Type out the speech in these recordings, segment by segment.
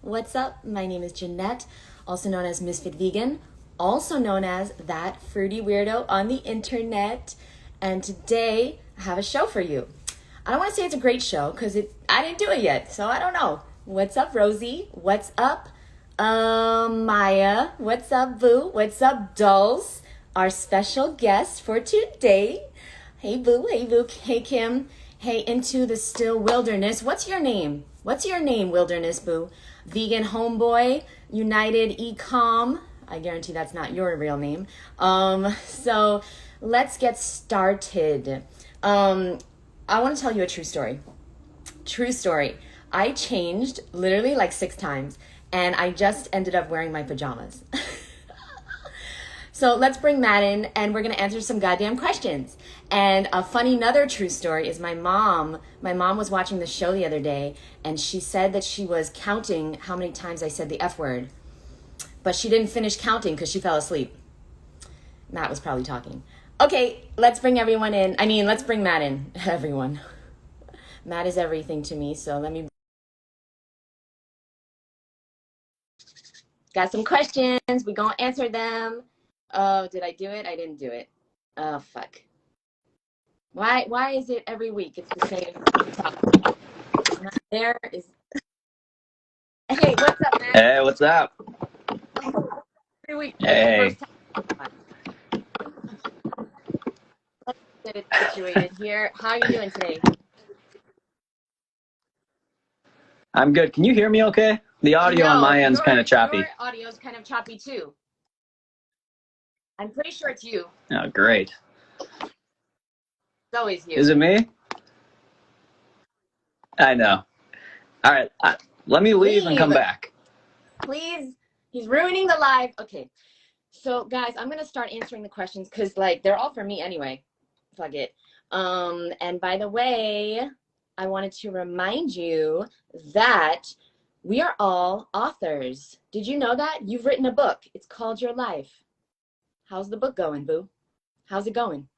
What's up? My name is Jeanette, also known as Ms.FitVegan, also known as that fruity weirdo on the internet. And today I have a show for you. I don't want to say it's a great show because I didn't do it yet, so I don't know. What's up, Rosie? What's up, Maya? What's up, Boo? What's up, Dolls? Our special guest for today. Hey, Boo. Hey, Boo. Hey, Kim. Hey, Into the Still Wilderness. What's your name? What's your name, Wilderness Boo? Vegan Homeboy, United Ecom. I guarantee that's not your real name. So let's get started. I want to tell you a true story. True story. I changed literally like 6 times, and I just ended up wearing my pajamas. So let's bring Matt in, and we're going to answer some goddamn questions. And a funny another true story is my mom was watching the show the other day, and she said that she was counting how many times I said the F word. But she didn't finish counting because she fell asleep. Matt was probably talking. Okay, let's bring everyone in. Let's bring Matt in. Everyone. Matt is everything to me, so let me... Got some questions. We're going to answer them. Oh, did I do it? I didn't do it. Oh, fuck. Why is it every week it's the same topic? There is... Hey, what's up, man? Hey, what's up? Every week. Hey. Let's get it situated here. How are you doing today? I'm good. Can you hear me okay? The audio on my end's kind of choppy. Your audio's kind of choppy, too. I'm pretty sure it's you. Oh, great. It's always you. Is it me? I know. All right. Let me leave and come back. Please. He's ruining the live. Okay. So, guys, I'm going to start answering the questions because, they're all for me anyway. Fuck it. And by the way, I wanted to remind you that we are all authors. Did you know that? You've written a book. It's called Your Life. How's the book going, Boo? How's it going?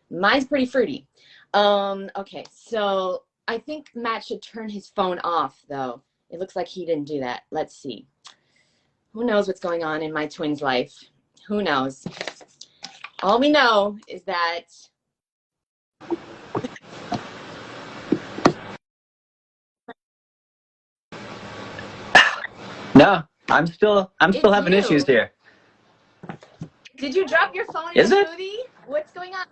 Mine's pretty fruity. Okay, so I think Matt should turn his phone off, though. It looks like he didn't do that. Let's see. Who knows what's going on in my twin's life? Who knows? All we know is that... No, I'm still having issues here. Did you drop your phone in the smoothie? What's going on?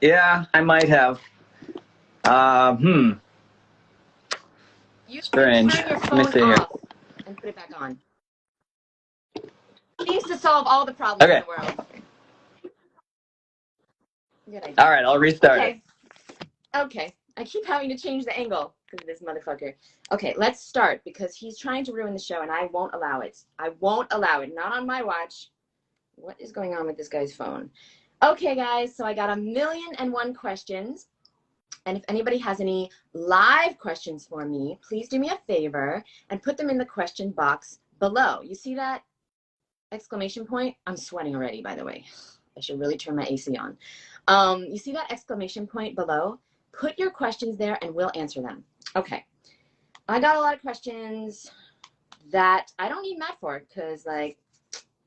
Yeah, I might have. You Strange. turn your Let me phone see here. off and put it back on. It seems to solve all the problems in the world. Good idea. All right, I'll restart it. Okay. I keep having to change the angle because of this motherfucker. Okay, let's start because he's trying to ruin the show and I won't allow it. I won't allow it. Not on my watch. What is going on with this guy's phone? Okay, guys, so I got 1,000,001 questions. And if anybody has any live questions for me, please do me a favor and put them in the question box below. You see that exclamation point? I'm sweating already, by the way. I should really turn my AC on. You see that exclamation point below? Put your questions there and we'll answer them. Okay. I got a lot of questions that I don't need Matt for because, I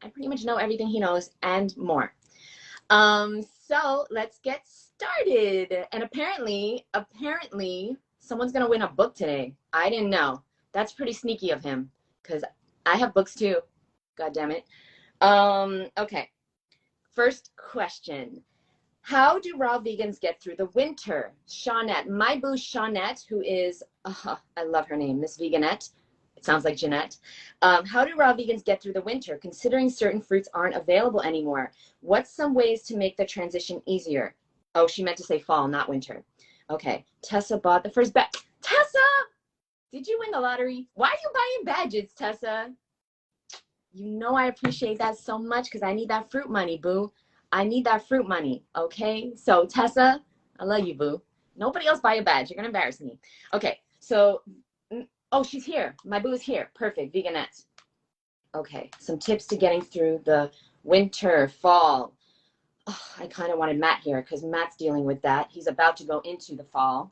pretty much know everything he knows and more. So let's get started. And apparently, someone's going to win a book today. I didn't know. That's pretty sneaky of him because I have books too. God damn it. Okay. First question. How do raw vegans get through the winter? Shawnette, my boo Shawnette, who is, I love her name, Ms.FitVegan. It sounds like Jeanette. How do raw vegans get through the winter, considering certain fruits aren't available anymore? What's some ways to make the transition easier? Oh, she meant to say fall, not winter. Okay, Tessa bought the first bag. Tessa! Did you win the lottery? Why are you buying badges, Tessa? You know I appreciate that so much because I need that fruit money, boo. I need that fruit money, okay? So, Tessa, I love you, boo. Nobody else buy a badge. You're going to embarrass me. Okay, so, oh, she's here. My boo is here. Perfect, Veganette. Okay, some tips to getting through the winter, fall. Oh, I kind of wanted Matt here because Matt's dealing with that. He's about to go into the fall.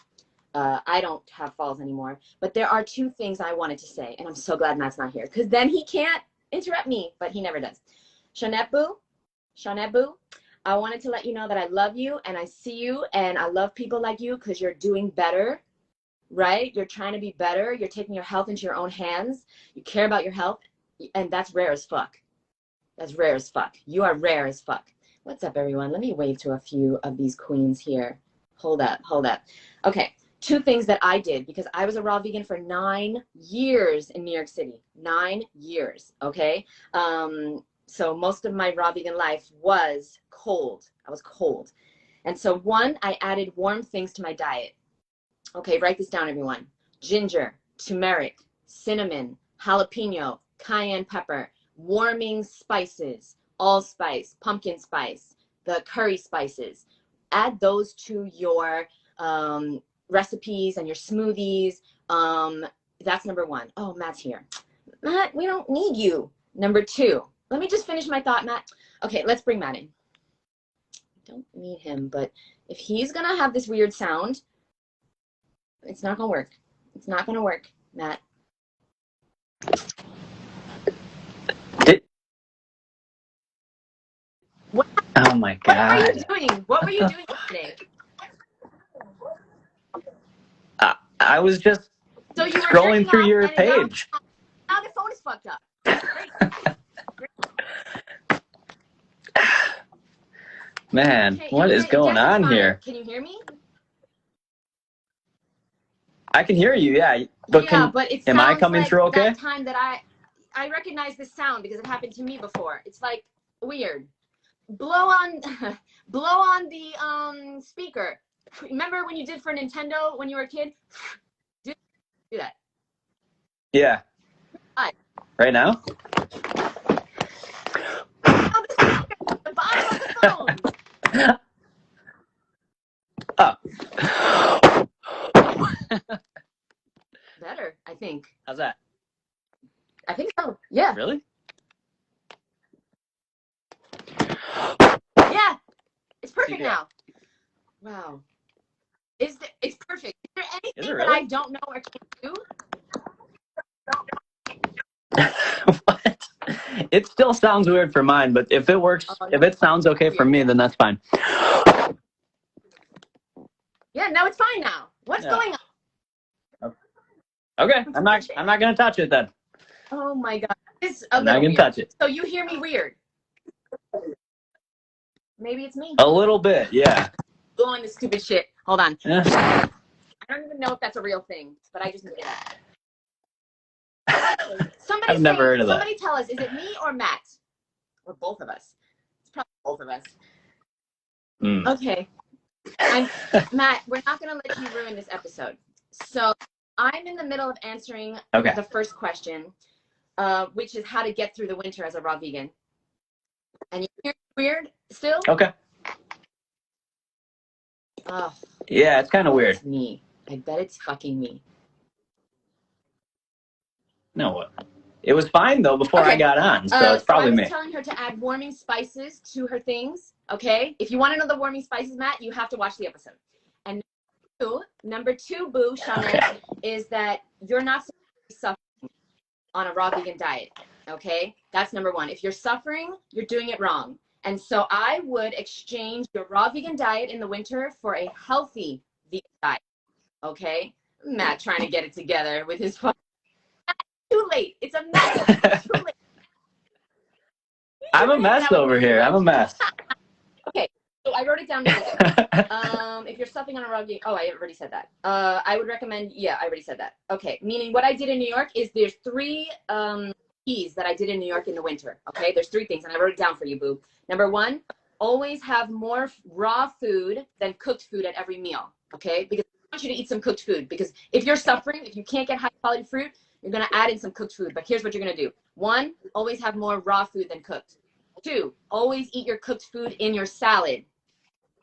I don't have falls anymore. But there are two things I wanted to say, and I'm so glad Matt's not here, because then he can't interrupt me, but he never does. Shanebu, I wanted to let you know that I love you, and I see you, and I love people like you because you're doing better, right? You're trying to be better. You're taking your health into your own hands. You care about your health, and that's rare as fuck. That's rare as fuck. You are rare as fuck. What's up, everyone? Let me wave to a few of these queens here. Hold up. Okay. Two things that I did, because I was a raw vegan for 9 years in New York City. 9 years, okay? So most of my raw vegan life was cold. I was cold. And so one, I added warm things to my diet. Okay, write this down, everyone. Ginger, turmeric, cinnamon, jalapeno, cayenne pepper, warming spices, allspice, pumpkin spice, the curry spices. Add those to your recipes and your smoothies. That's number one. Oh, Matt's here. Matt, we don't need you. Number two, let me just finish my thought, Matt. Okay, let's bring Matt in. Don't need him, but if he's gonna have this weird sound, it's not gonna work. It's not gonna work, Matt. Oh my God. What are you doing? What were you doing today? I was just scrolling through your page. Now the phone is fucked up. Great. Man, okay, what is going on here? Can you hear me? I can hear you, yeah. But it am I coming through okay? That time that I recognize this sound because it happened to me before. It's like weird. Blow on the speaker. Remember when you did for Nintendo when you were a kid? Do that. Yeah. Right now? Oh, the bottom of the phone. Oh. Better, I think. How's that? I think so. Yeah. Really? Yeah. It's perfect now. Wow. It's perfect. Is there anything that I don't know or can't do? What? It still sounds weird for mine, but if it works, if it sounds okay for me, then that's fine. Yeah, no, it's fine now. What's going on? Okay, I'm not gonna touch it then. Oh my God, it's I'm not gonna touch it. So you hear me weird? Maybe it's me. A little bit, yeah. Blowing this stupid shit. Hold on. Yeah. I don't even know if that's a real thing, but I just did that. I've never heard of that. Somebody tell us, is it me or Matt? Or both of us? It's probably both of us. Okay. Matt, we're not going to let you ruin this episode. So I'm in the middle of answering the first question, which is how to get through the winter as a raw vegan. And you hear weird still? Okay. Oh, yeah, it's kind of weird. It's me. I bet it's fucking me. No, it was fine though before I got on, so it's probably me. I was telling her to add warming spices to her things. Okay, if you want to know the warming spices, Matt, you have to watch the episode. And number two, boo, Shauna, is that you're not supposed to be suffering on a raw vegan diet. Okay, that's number one. If you're suffering, you're doing it wrong. And so I would exchange your raw vegan diet in the winter for a healthy vegan diet. Okay, Matt trying to get it together with his phone. Too late. It's a mess. It's too late. I'm a mess over here. I'm a mess. Okay, so I wrote it down. If you're suffering on a raw vegan, I already said that. I would recommend. Yeah, I already said that. Okay, meaning what I did in New York is there's 3 keys that I did in New York in the winter. Okay, there's 3 things, and I wrote it down for you, boo. Number 1, always have more raw food than cooked food at every meal. Okay, because I want you to eat some cooked food. Because if you're suffering, if you can't get high quality fruit, you're going to add in some cooked food. But here's what you're going to do. 1, always have more raw food than cooked. 2, always eat your cooked food in your salad.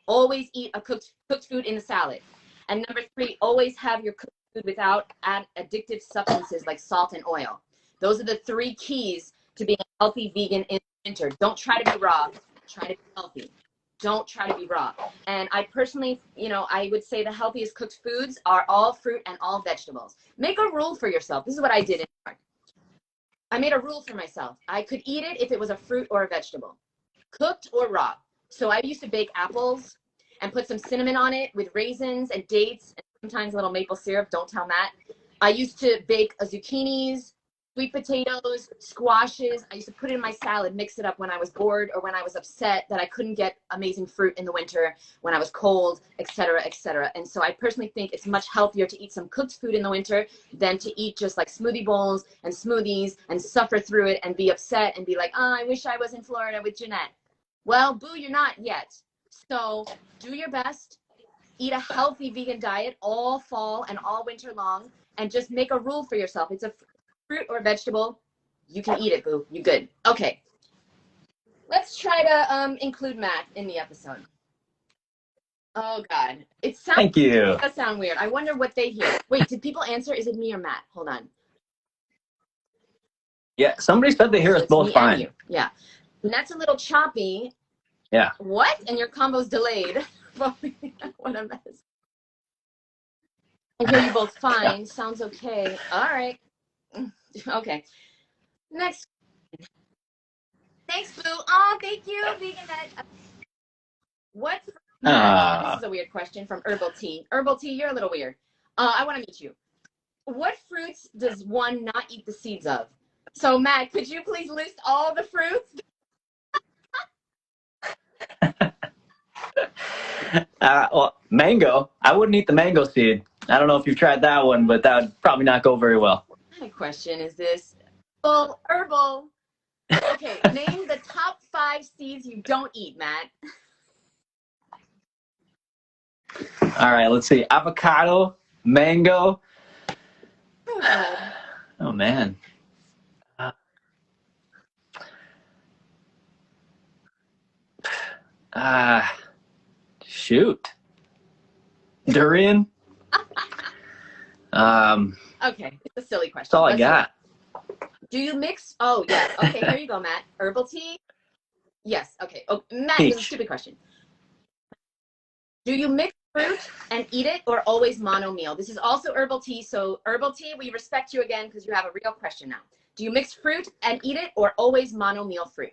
Always eat a cooked food in the salad. And number 3, always have your cooked food without addictive substances like salt and oil. Those are the 3 keys to being a healthy vegan in winter. Don't try to be raw. Try to be healthy. don't try to be raw. And I personally, you know, I would say the healthiest cooked foods are all fruit and all vegetables. Make a rule for yourself. This is what I did in March. I made a rule for myself. I could eat it if it was a fruit or a vegetable, cooked or raw. So I used to bake apples and put some cinnamon on it with raisins and dates and sometimes a little maple syrup. Don't tell Matt. I used to bake zucchinis, sweet potatoes, squashes. I used to put it in my salad, mix it up when I was bored or when I was upset that I couldn't get amazing fruit in the winter, when I was cold, etc., etc. And so I personally think it's much healthier to eat some cooked food in the winter than to eat just like smoothie bowls and smoothies and suffer through it and be upset and be like, oh, I wish I was in Florida with Jeanette. Well, boo, you're not yet. So do your best. Eat a healthy vegan diet all fall and all winter long, and just make a rule for yourself. It's a fruit or vegetable, you can eat it, boo. You good. Okay. Let's try to include Matt in the episode. Oh, God. It sounds, Thank you. It does sound weird. I wonder what they hear. Wait, did people answer? Is it me or Matt? Hold on. Yeah, somebody said they hear us both fine. Yeah. Matt's a little choppy. Yeah. What? And your combo's delayed. What a mess. I hear you both fine. Sounds okay. All right. Okay. Next. Thanks, Boo. Oh, thank you, Veganette. What? This is a weird question from Herbal Tea. Herbal Tea, you're a little weird. I want to meet you. What fruits does one not eat the seeds of? So, Matt, could you please list all the fruits? Well, mango. I wouldn't eat the mango seed. I don't know if you've tried that one, but that would probably not go very well. What kind of question is this? Well, herbal. Okay, name the top 5 seeds you don't eat, Matt. All right, let's see. Avocado, mango. Oh, man. Shoot. Durian. Okay, it's a silly question. That's all I got. Do you mix? Oh, yes. Okay, here you go, Matt. Herbal tea? Yes. Okay. Oh, Matt, this is a stupid question. Do you mix fruit and eat it or always mono meal? This is also herbal tea. So herbal tea, we respect you again because you have a real question now. Do you mix fruit and eat it or always mono meal fruit?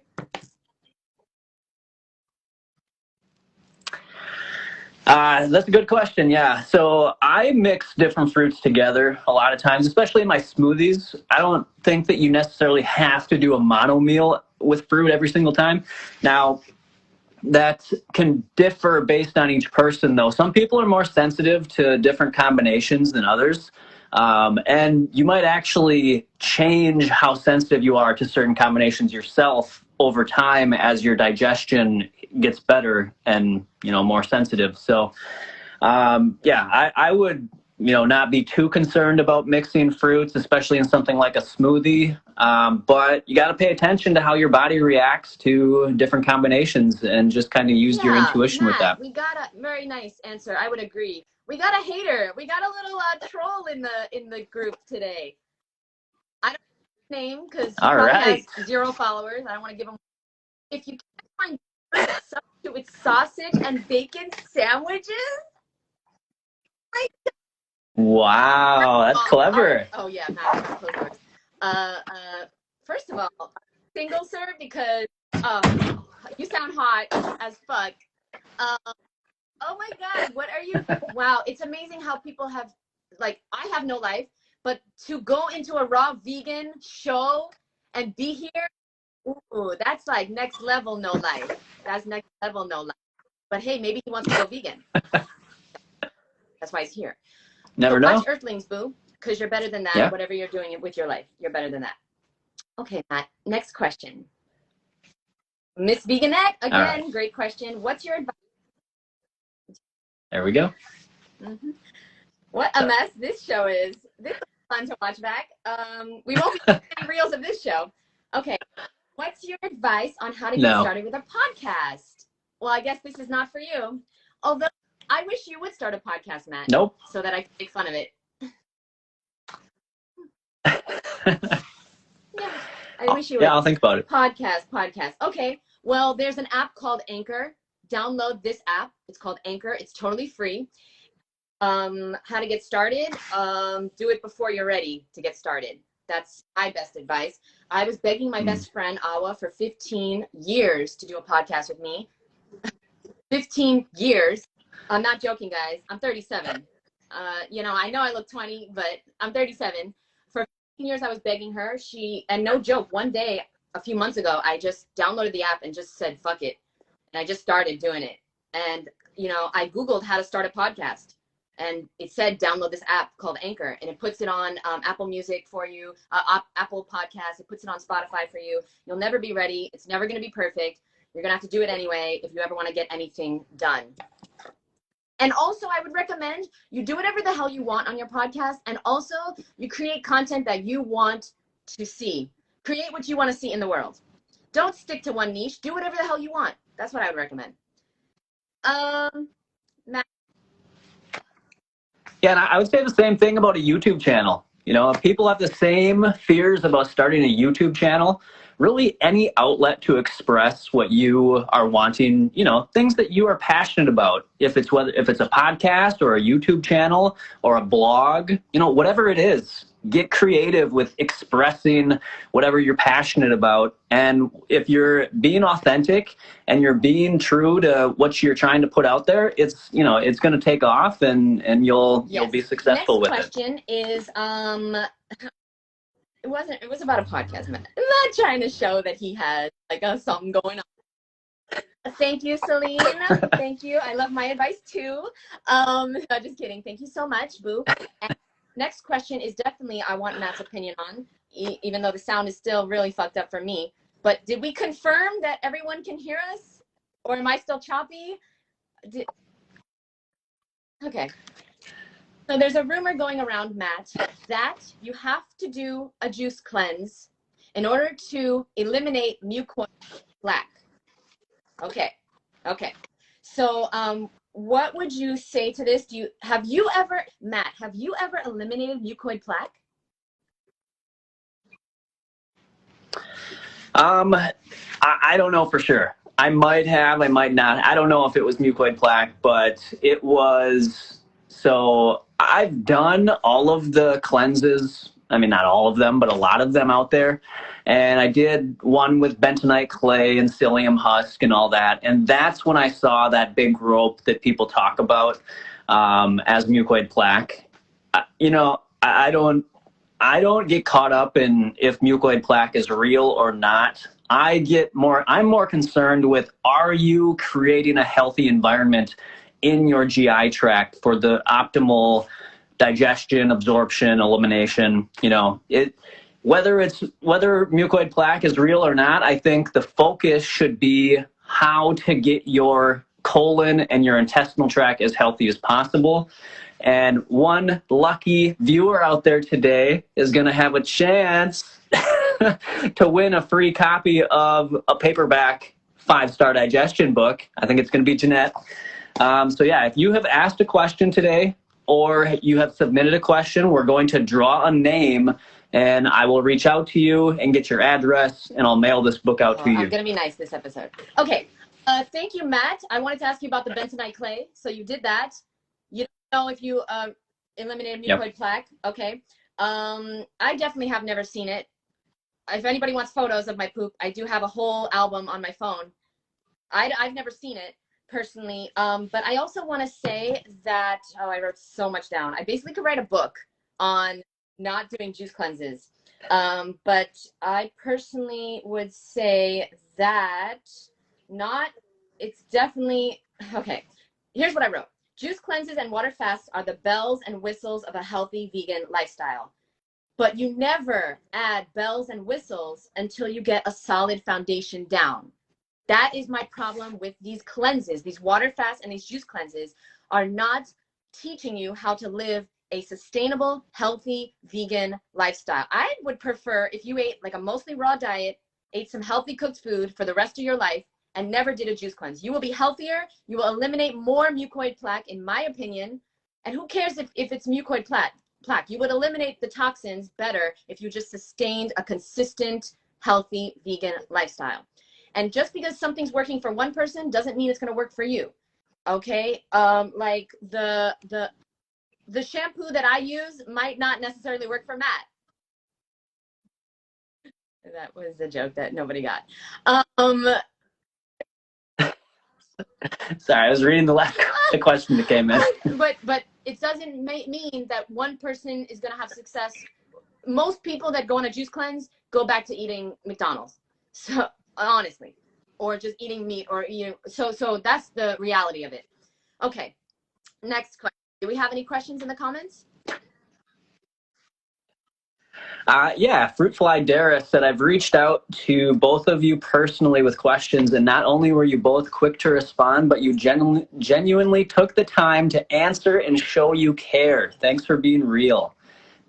That's a good question. Yeah. So I mix different fruits together a lot of times, especially in my smoothies. I don't think that you necessarily have to do a mono meal with fruit every single time. Now, that can differ based on each person, though. Some people are more sensitive to different combinations than others. And you might actually change how sensitive you are to certain combinations yourself over time as your digestion gets better and, you know, more sensitive. So, yeah, I would, you know, not be too concerned about mixing fruits, especially in something like a smoothie. But you got to pay attention to how your body reacts to different combinations and just kind of use your intuition with that. We got a very nice answer. I would agree. We got a hater. We got a little troll in the group today. I don't know his name because he probably has 0 followers. I don't want to give him. If you can't find substitute with sausage and bacon sandwiches, wow, that's clever. Oh yeah, Matt, first of all, single serve because you sound hot as fuck. Oh my God, what are you? Wow, it's amazing how people have, like, I have no life, but to go into a raw vegan show and be here, ooh, that's like next level no life. That's next level no life. But hey, maybe he wants to go vegan. That's why he's here. Never know. Watch Earthlings, boo, because you're better than that. Yeah. Whatever you're doing with your life, you're better than that. Okay, Matt, next question. Ms.FitVegan again, right. Great question. What's your advice? There we go. Mm-hmm. What a mess this show is. This is fun to watch back. We won't be any reels of this show. Okay. What's your advice on how to get started with a podcast? Well, I guess this is not for you. Although I wish you would start a podcast, Matt. Nope. So that I can make fun of it. Yeah, I wish you would. Yeah, I'll think about it. Podcast. Okay. Well, there's an app called Anchor download this app. It's called Anchor. It's totally free. How to get started? Do it before you're ready to get started. That's my best advice. I was begging my best friend, Awa, for 15 years to do a podcast with me. 15 years. I'm not joking, guys. I'm 37. You know I look 20, but I'm 37. For 15 years, I was begging her. And no joke, one day, a few months ago, I just downloaded the app and just said, fuck it. And I just started doing it. And, I Googled how to start a podcast. And it said, download this app called Anchor. And it puts it on Apple Music for you, Apple Podcasts. It puts it on Spotify for you. You'll never be ready. It's never going to be perfect. You're going to have to do it anyway if you ever want to get anything done. And also, I would recommend you do whatever the hell you want on your podcast. And also, you create content that you want to see. Create what you want to see in the world. Don't stick to one niche. Do whatever the hell you want. That's what I would recommend. Matt. Yeah, and I would say the same thing about a YouTube channel. If people have the same fears about starting a YouTube channel, really any outlet to express what you are wanting, things that you are passionate about. If it's a podcast or a YouTube channel or a blog, whatever it is, get creative with expressing whatever you're passionate about. And if you're being authentic and you're being true to what you're trying to put out there, it's going to take off and you'll be successful with it. Next question is it was about a podcast. I'm not trying to show that he has something going on. Thank you, Celine. Thank you. I love my advice too. Just kidding. Thank you so much, boo. And next question is definitely I want Matt's opinion on, even though the sound is still really fucked up for me. But did we confirm that everyone can hear us? Or am I still choppy? Okay. So there's a rumor going around, Matt, that you have to do a juice cleanse in order to eliminate mucoid plaque. Okay. So what would you say to this? Matt, have you ever eliminated mucoid plaque? I don't know for sure. I might have, I might not. I don't know if it was mucoid plaque, but it was. So I've done all of the cleanses. I mean, not all of them, but a lot of them out there. And I did one with bentonite clay and psyllium husk and all that. And that's when I saw that big rope that people talk about as mucoid plaque. I don't get caught up in if mucoid plaque is real or not. I'm more concerned with, are you creating a healthy environment in your GI tract for the optimal digestion, absorption, elimination? Whether mucoid plaque is real or not, I think the focus should be how to get your colon and your intestinal tract as healthy as possible. And one lucky viewer out there today is going to have a chance to win a free copy of a paperback 5-star digestion book. I think it's going to be Jeanette. So yeah, if you have asked a question today or you have submitted a question, we're going to draw a name and I will reach out to you and get your address and I'll mail this book out to you. I'm going to be nice this episode. Okay. Thank you, Matt. I wanted to ask you about the bentonite clay. So you did that. You don't know if you eliminated mucoid plaque. Okay. I definitely have never seen it. If anybody wants photos of my poop, I do have a whole album on my phone. I've never seen it personally. But I also want to say that, I wrote so much down. I basically could write a book on not doing juice cleanses. But I personally would say that it's definitely, okay. Here's what I wrote. Juice cleanses and water fasts are the bells and whistles of a healthy vegan lifestyle. But you never add bells and whistles until you get a solid foundation down. That is my problem with these cleanses. These water fasts and these juice cleanses are not teaching you how to live a sustainable, healthy, vegan lifestyle. I would prefer if you ate like a mostly raw diet, ate some healthy cooked food for the rest of your life, and never did a juice cleanse. You will be healthier. You will eliminate more mucoid plaque, in my opinion. And who cares if it's mucoid plaque? You would eliminate the toxins better if you just sustained a consistent, healthy, vegan lifestyle. And just because something's working for one person doesn't mean it's going to work for you. Okay. Like the shampoo that I use might not necessarily work for Matt. That was a joke that nobody got. Sorry, I was reading the last question that came in. But it doesn't mean that one person is going to have success. Most people that go on a juice cleanse go back to eating McDonald's. So honestly, or just eating meat, or so that's the reality of it. Okay, next question. Do we have any questions in the comments? Yeah, Fruitfly Dara said, I've reached out to both of you personally with questions, and not only were you both quick to respond, but you genuinely took the time to answer and show you care. Thanks for being real.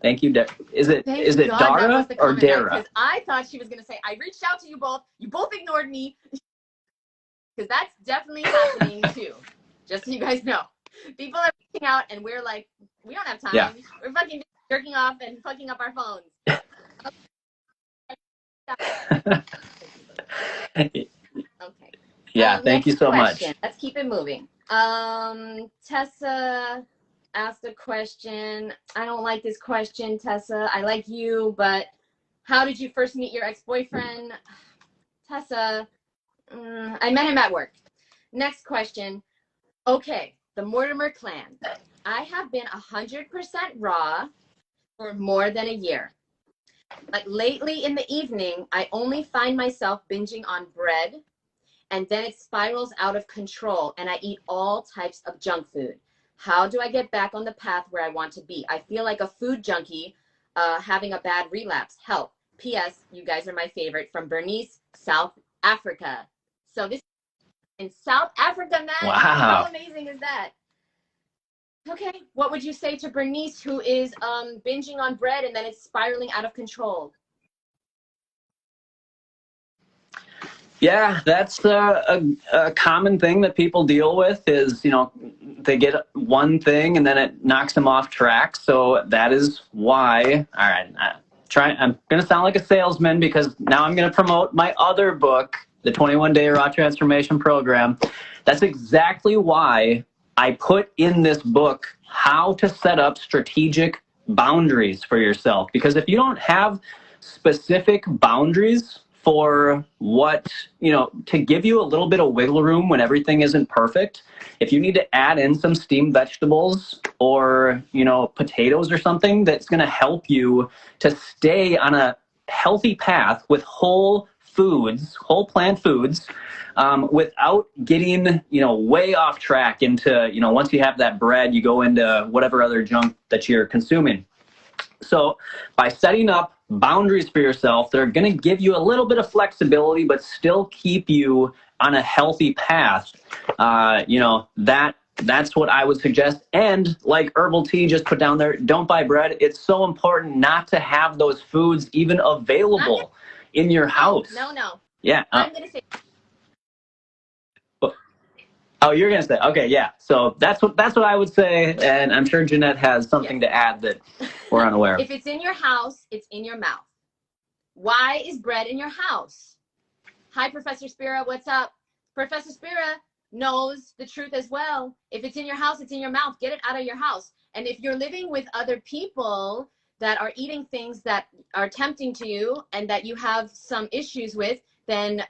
Thank you. Is it Dara or Dara? Because I thought she was going to say, I reached out to you both. You both ignored me. Because that's definitely happening too. Just so you guys know. People are reaching out and we're like, we don't have time. Yeah. We're fucking jerking off and fucking up our phones. Okay. Yeah, thank you so much. Let's keep it moving. Tessa asked a question. I don't like this question, Tessa. I like you, but how did you first meet your ex-boyfriend? Tessa, I met him at work. Next question. Okay, the Mortimer clan. I have been 100% raw for more than a year. But lately in the evening, I only find myself binging on bread, and then it spirals out of control, and I eat all types of junk food. How do I get back on the path where I want to be? I feel like a food junkie having a bad relapse. Help. P.S. You guys are my favorite. From Bernice, South Africa. So this is in South Africa, man. Wow. How amazing is that? Okay, what would you say to Bernice, who is binging on bread and then it's spiraling out of control? Yeah, that's a common thing that people deal with is, they get one thing and then it knocks them off track. So that is why, all right, I'm going to sound like a salesman because now I'm going to promote my other book, the 21-Day Raw Transformation Program. That's exactly why I put in this book how to set up strategic boundaries for yourself. Because if you don't have specific boundaries for what, to give you a little bit of wiggle room when everything isn't perfect, if you need to add in some steamed vegetables or, potatoes or something that's going to help you to stay on a healthy path with whole plant foods, without getting, way off track into, once you have that bread, you go into whatever other junk that you're consuming. So by setting up boundaries for yourself, they're going to give you a little bit of flexibility, but still keep you on a healthy path. That's what I would suggest. And like Herbal Tea just put down there, don't buy bread. It's so important not to have those foods even available in your house. No. Yeah. I'm going to say. Oh, you're going to say, okay, yeah. So that's what I would say. And I'm sure Jeanette has something to add that we're unaware of. If it's in your house, it's in your mouth. Why is bread in your house? Hi, Professor Spira. What's up? Professor Spira knows the truth as well. If it's in your house, it's in your mouth. Get it out of your house. And if you're living with other people that are eating things that are tempting to you and that you have some issues with, then,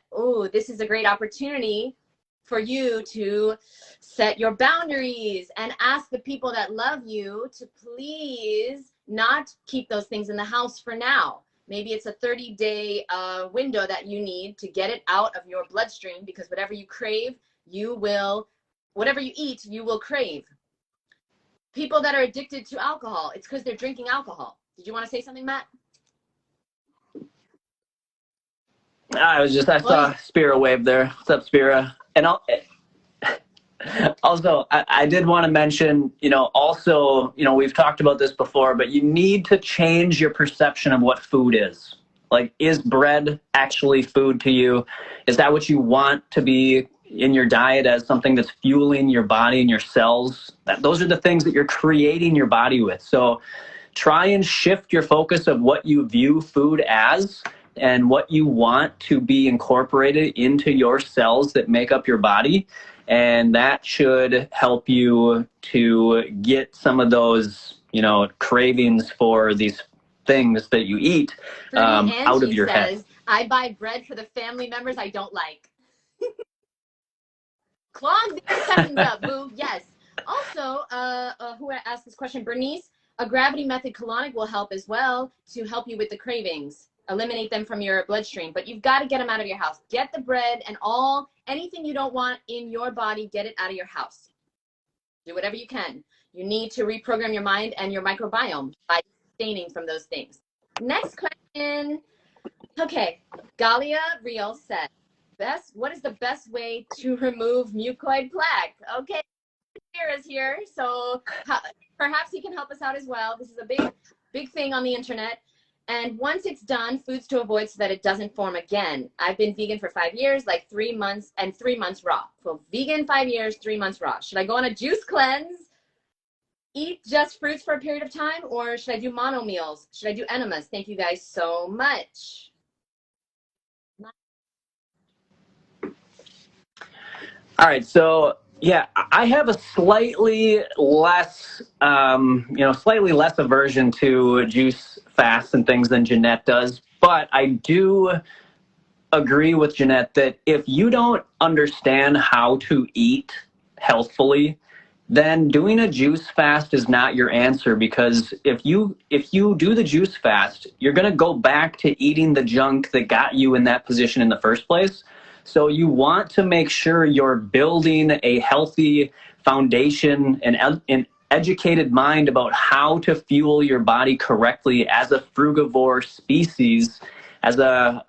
this is a great opportunity for you to set your boundaries and ask the people that love you to please not keep those things in the house for now. Maybe it's a 30-day window that you need to get it out of your bloodstream, because whatever you crave, whatever you eat, you will crave. People that are addicted to alcohol, it's because they're drinking alcohol. Did you want to say something, Matt? I saw Spira wave there. What's up, Spira? And also, I did want to mention, we've talked about this before, but you need to change your perception of what food is. Like, is bread actually food to you? Is that what you want to be in your diet as something that's fueling your body and your cells? Those are the things that you're creating your body with. So try and shift your focus of what you view food as, and what you want to be incorporated into your cells that make up your body. And that should help you to get some of those, cravings for these things that you eat out of your head. I buy bread for the family members I don't like. Clogs the intestines up, boo. Yes. Also, who asked this question? Bernice, a gravity method colonic will help as well to help you with the cravings, eliminate them from your bloodstream. But you've got to get them out of your house. Get the bread and anything you don't want in your body, get it out of your house. Do whatever you can. You need to reprogram your mind and your microbiome by abstaining from those things. Next question. Okay, Galia Real said, what is the best way to remove mucoid plaque? Okay, Pierre is here, so perhaps he can help us out as well. This is a big thing on the internet. And once it's done, foods to avoid so that it doesn't form again. I've been vegan for 5 years, like 3 months, and 3 months raw. So vegan 5 years, 3 months raw. Should I go on a juice cleanse, eat just fruits for a period of time, or should I do mono meals? Should I do enemas? Thank you guys so much. All right, so yeah, I have a slightly less aversion to juice fasts and things than Jeanette does, but I do agree with Jeanette that if you don't understand how to eat healthfully, then doing a juice fast is not your answer, because if you do the juice fast, you're going to go back to eating the junk that got you in that position in the first place. So you want to make sure you're building a healthy foundation and an educated mind about how to fuel your body correctly as a frugivore species, as a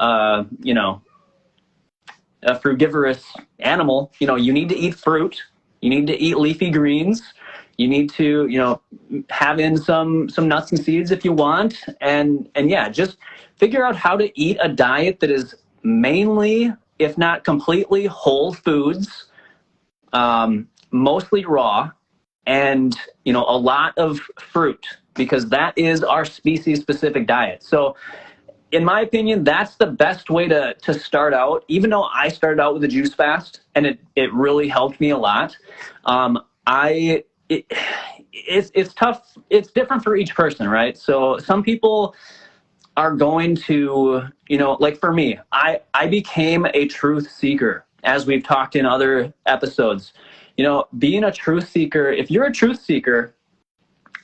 frugivorous animal. You need to eat fruit. You need to eat leafy greens. You need to, have in some nuts and seeds if you want. And yeah, just figure out how to eat a diet that is mainly, if not completely, whole foods, mostly raw, and a lot of fruit, because that is our species specific diet. So in my opinion, that's the best way to start out. Even though I started out with a juice fast and it really helped me a lot, it's tough. It's different for each person, right? So some people are going to, like for me, I became a truth seeker, as we've talked in other episodes. Being a truth seeker, if you're a truth seeker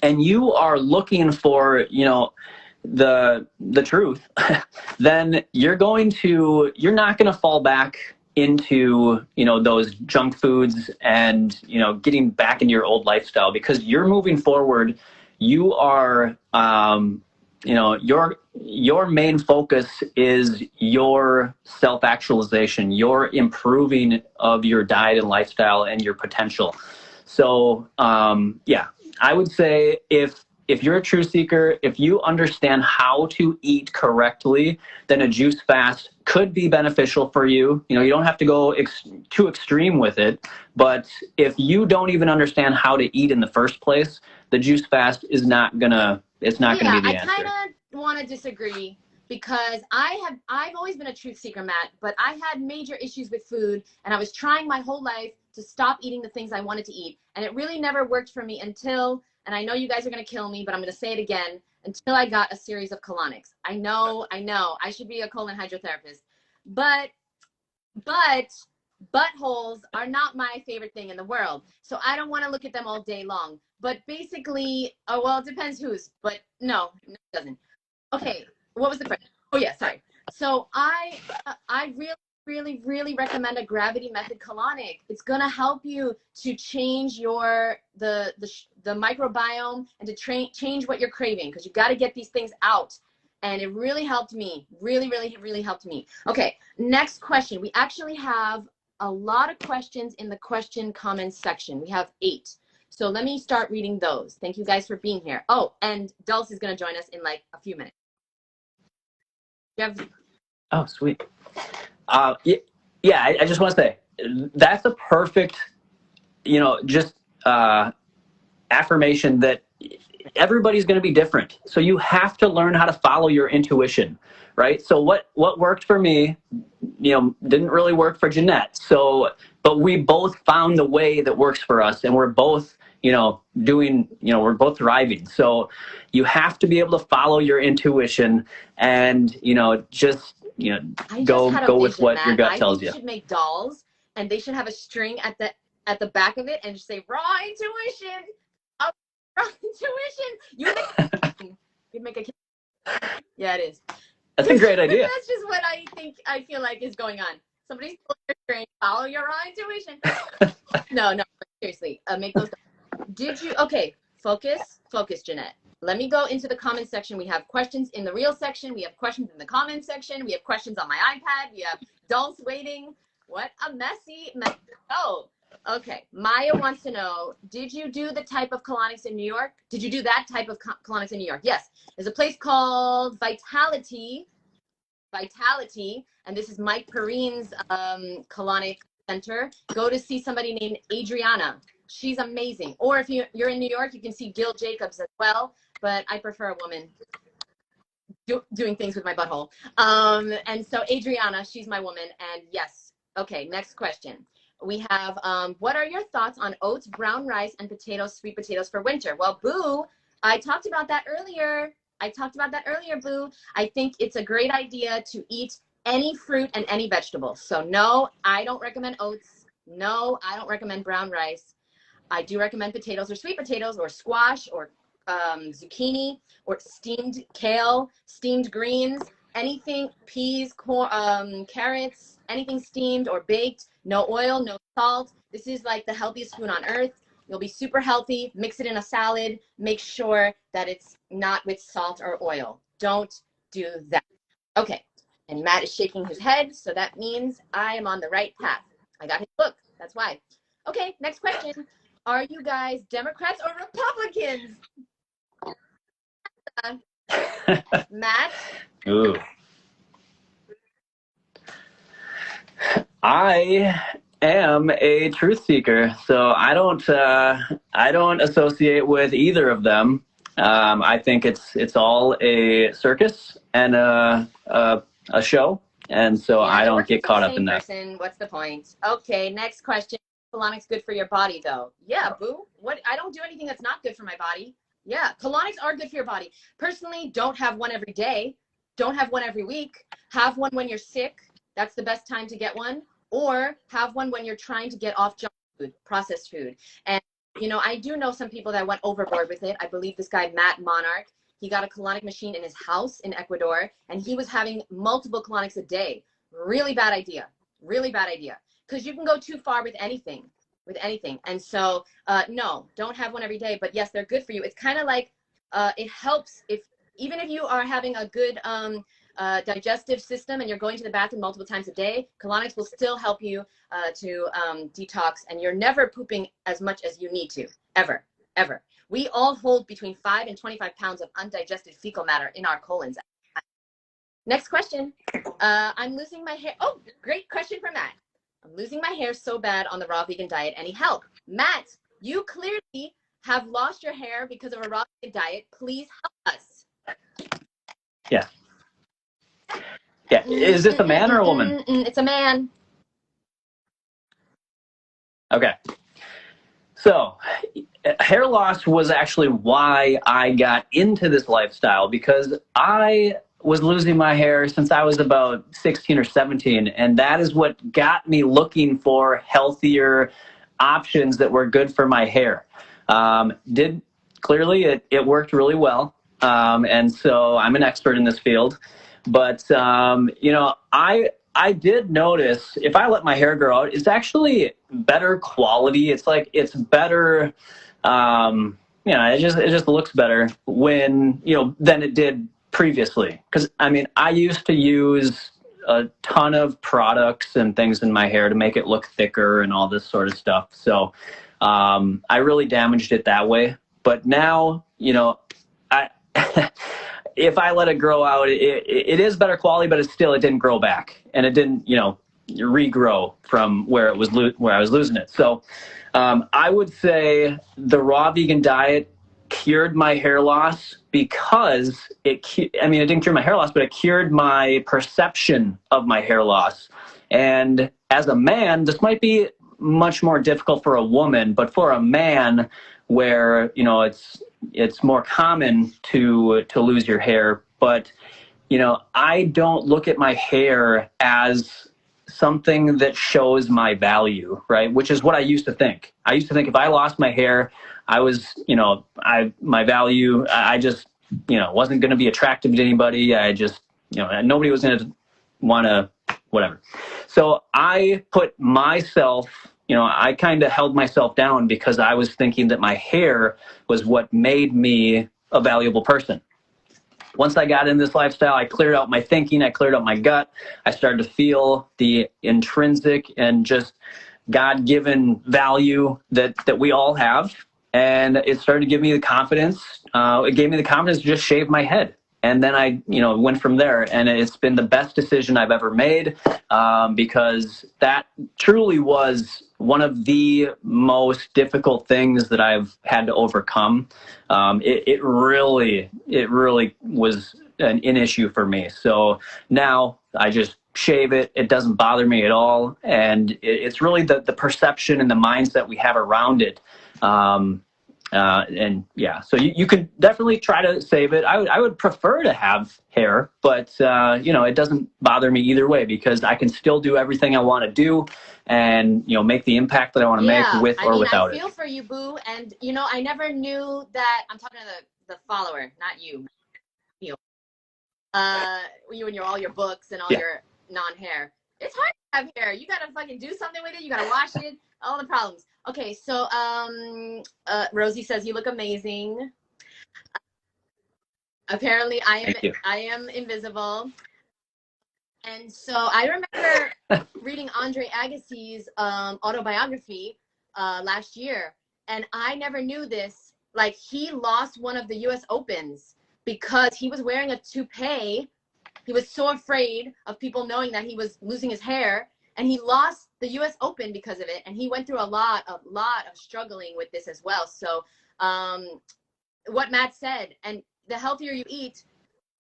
and you are looking for, the truth, then you're not going to fall back into, those junk foods and, getting back into your old lifestyle, because you're moving forward. You are, your main focus is your self-actualization, your improving of your diet and lifestyle and your potential. So, yeah, I would say if you're a true seeker, if you understand how to eat correctly, then a juice fast could be beneficial for you. You don't have to go too extreme with it, but if you don't even understand how to eat in the first place, the juice fast is not gonna be the answer. I kind of want to disagree, because I've always been a truth seeker, Matt, but I had major issues with food, and I was trying my whole life to stop eating the things I wanted to eat, and it really never worked for me until, and I know you guys are going to kill me, but I'm going to say it again, until I got a series of colonics. I know, I should be a colon hydrotherapist, but buttholes are not my favorite thing in the world. So I don't want to look at them all day long. But basically, it depends whose, but no, it doesn't. Okay, what was the question? Oh yeah, sorry. So I really recommend a gravity method colonic. It's gonna help you to change the microbiome and to change what you're craving, because you got to get these things out. And it really helped me. Really helped me. Okay, next question. We actually have a lot of questions in the question comments section. We have 8. So let me start reading those. Thank you guys for being here. Oh, and Dulce is going to join us in like a few minutes. Oh, sweet. Yeah, I just want to say, that's a perfect, just affirmation that everybody's going to be different. So you have to learn how to follow your intuition, right? So what worked for me, didn't really work for Jeanette. So, but we both found the way that works for us, and we're both, we're both thriving. So you have to be able to follow your intuition and, just go with what Matt. Your gut tells you. I think you should make dolls, and they should have a string at the back of it and just say raw intuition. Raw intuition. You'd make a yeah, it is. That's a great idea. That's just what I feel like is going on. Somebody's pulling your string, follow your raw intuition. No, seriously. Make those. Okay, focus, Jeanette. Let me go into the comments section. We have questions in the real section. We have questions in the comments section. We have questions on my iPad. We have dolls waiting. What a messy. Oh, okay. Maya wants to know, did you do the type of colonics in New York? Did you do that type of colonics in New York? Yes. There's a place called Vitality, and this is Mike Perrine's colonic center. Go to see somebody named Adriana. She's amazing. Or if you're in New York, you can see Gil Jacobs as well, but I prefer a woman doing things with my butthole. And so Adriana, she's my woman, and yes. Okay, next question. We have, what are your thoughts on oats, brown rice, and potatoes, sweet potatoes for winter? Well, Boo, I talked about that earlier. Boo. I think it's a great idea to eat any fruit and any vegetable. So no, I don't recommend oats. No, I don't recommend brown rice. I do recommend potatoes or sweet potatoes or squash or zucchini or steamed kale, steamed greens, anything, peas, corn, carrots, anything steamed or baked, no oil, no salt. This is like the healthiest food on earth. You'll be super healthy. Mix it in a salad. Make sure that it's not with salt or oil. Don't do that. Okay. And Matt is shaking his head, so that means I am on the right path. I got his book. That's why. Okay, next question. Are you guys Democrats or Republicans? Matt? Ooh. I am a truth seeker, so I don't associate with either of them. I think it's all a circus and a show, and so yeah, I don't get caught up in that. What's the point? Okay, next question. Colonics good for your body, though? Yeah, Boo. What? I don't do anything that's not good for my body. Yeah, colonics are good for your body. Personally, don't have one every day. Don't have one every week. Have one when you're sick. That's the best time to get one. Or have one when you're trying to get off junk food, processed food. And, I do know some people that went overboard with it. I believe this guy, Matt Monarch, he got a colonic machine in his house in Ecuador, and he was having multiple colonics a day. Really bad idea. Really bad idea. Because you can go too far with anything. And so, no, don't have one every day. But yes, they're good for you. It's kind of like it helps even if you are having a good digestive system and you're going to the bathroom multiple times a day, colonics will still help you to detox, and you're never pooping as much as you need to, ever. We all hold between 5 and 25 pounds of undigested fecal matter in our colons. Next question. I'm losing my hair. Oh, great question from Matt. I'm losing my hair so bad on the raw vegan diet. Any help? Matt, you clearly have lost your hair because of a raw vegan diet. Please help us. Yeah. Yeah. Is this a man or a woman? It's a man. Okay. So hair loss was actually why I got into this lifestyle, because I was losing my hair since I was about 16 or 17. And that is what got me looking for healthier options that were good for my hair. Clearly it worked really well. And so I'm an expert in this field, but, I did notice if I let my hair grow out, it's actually better quality. It's better. It just looks better when, than it did previously. Cause I used to use a ton of products and things in my hair to make it look thicker and all this sort of stuff. So, I really damaged it that way. But now, if I let it grow out, it is better quality, but it didn't grow back, and it didn't, regrow from where I was losing it. So, I would say the raw vegan diet cured my hair loss because it didn't cure my hair loss, but it cured my perception of my hair loss. And as a man, this might be much more difficult for a woman, but for a man where, you know, it's more common to lose your hair. But, you know, I don't look at my hair as something that shows my value, right? Which is what I used to think. I used to think if I lost my hair, I was, you know, my value, I just, you know, wasn't going to be attractive to anybody. I just, you know, nobody was going to want to, whatever. So I put myself, you know, I kind of held myself down because I was thinking that my hair was what made me a valuable person. Once I got in this lifestyle, I cleared out my thinking, I cleared out my gut. I started to feel the intrinsic and just God-given value that we all have. And it started to give me the confidence. It gave me the confidence to just shave my head. And then I, you know, went from there. And it's been the best decision I've ever made because that truly was one of the most difficult things that I've had to overcome. It really was an issue for me. So now I just shave it. It doesn't bother me at all. And it's really the perception and the mindset we have around it. And yeah, so you can definitely try to save it. I would prefer to have hair, but you know, it doesn't bother me either way because I can still do everything I want to do and, you know, make the impact that I want to make with or without it. I feel for you, boo. And, you know, I never knew that. I'm talking to the follower, not you. You and all your books and all your non-hair. It's hard to have hair. You gotta fucking do something with it. You gotta wash it. All the problems. Okay, so Rosie says you look amazing. Apparently, I am invisible. And so I remember reading Andre Agassi's autobiography last year, and I never knew this. Like, he lost one of the U.S. Opens because he was wearing a toupee. He was so afraid of people knowing that he was losing his hair, and he lost the U.S. Open because of it. And he went through a lot of struggling with this as well. So what Matt said, and the healthier you eat,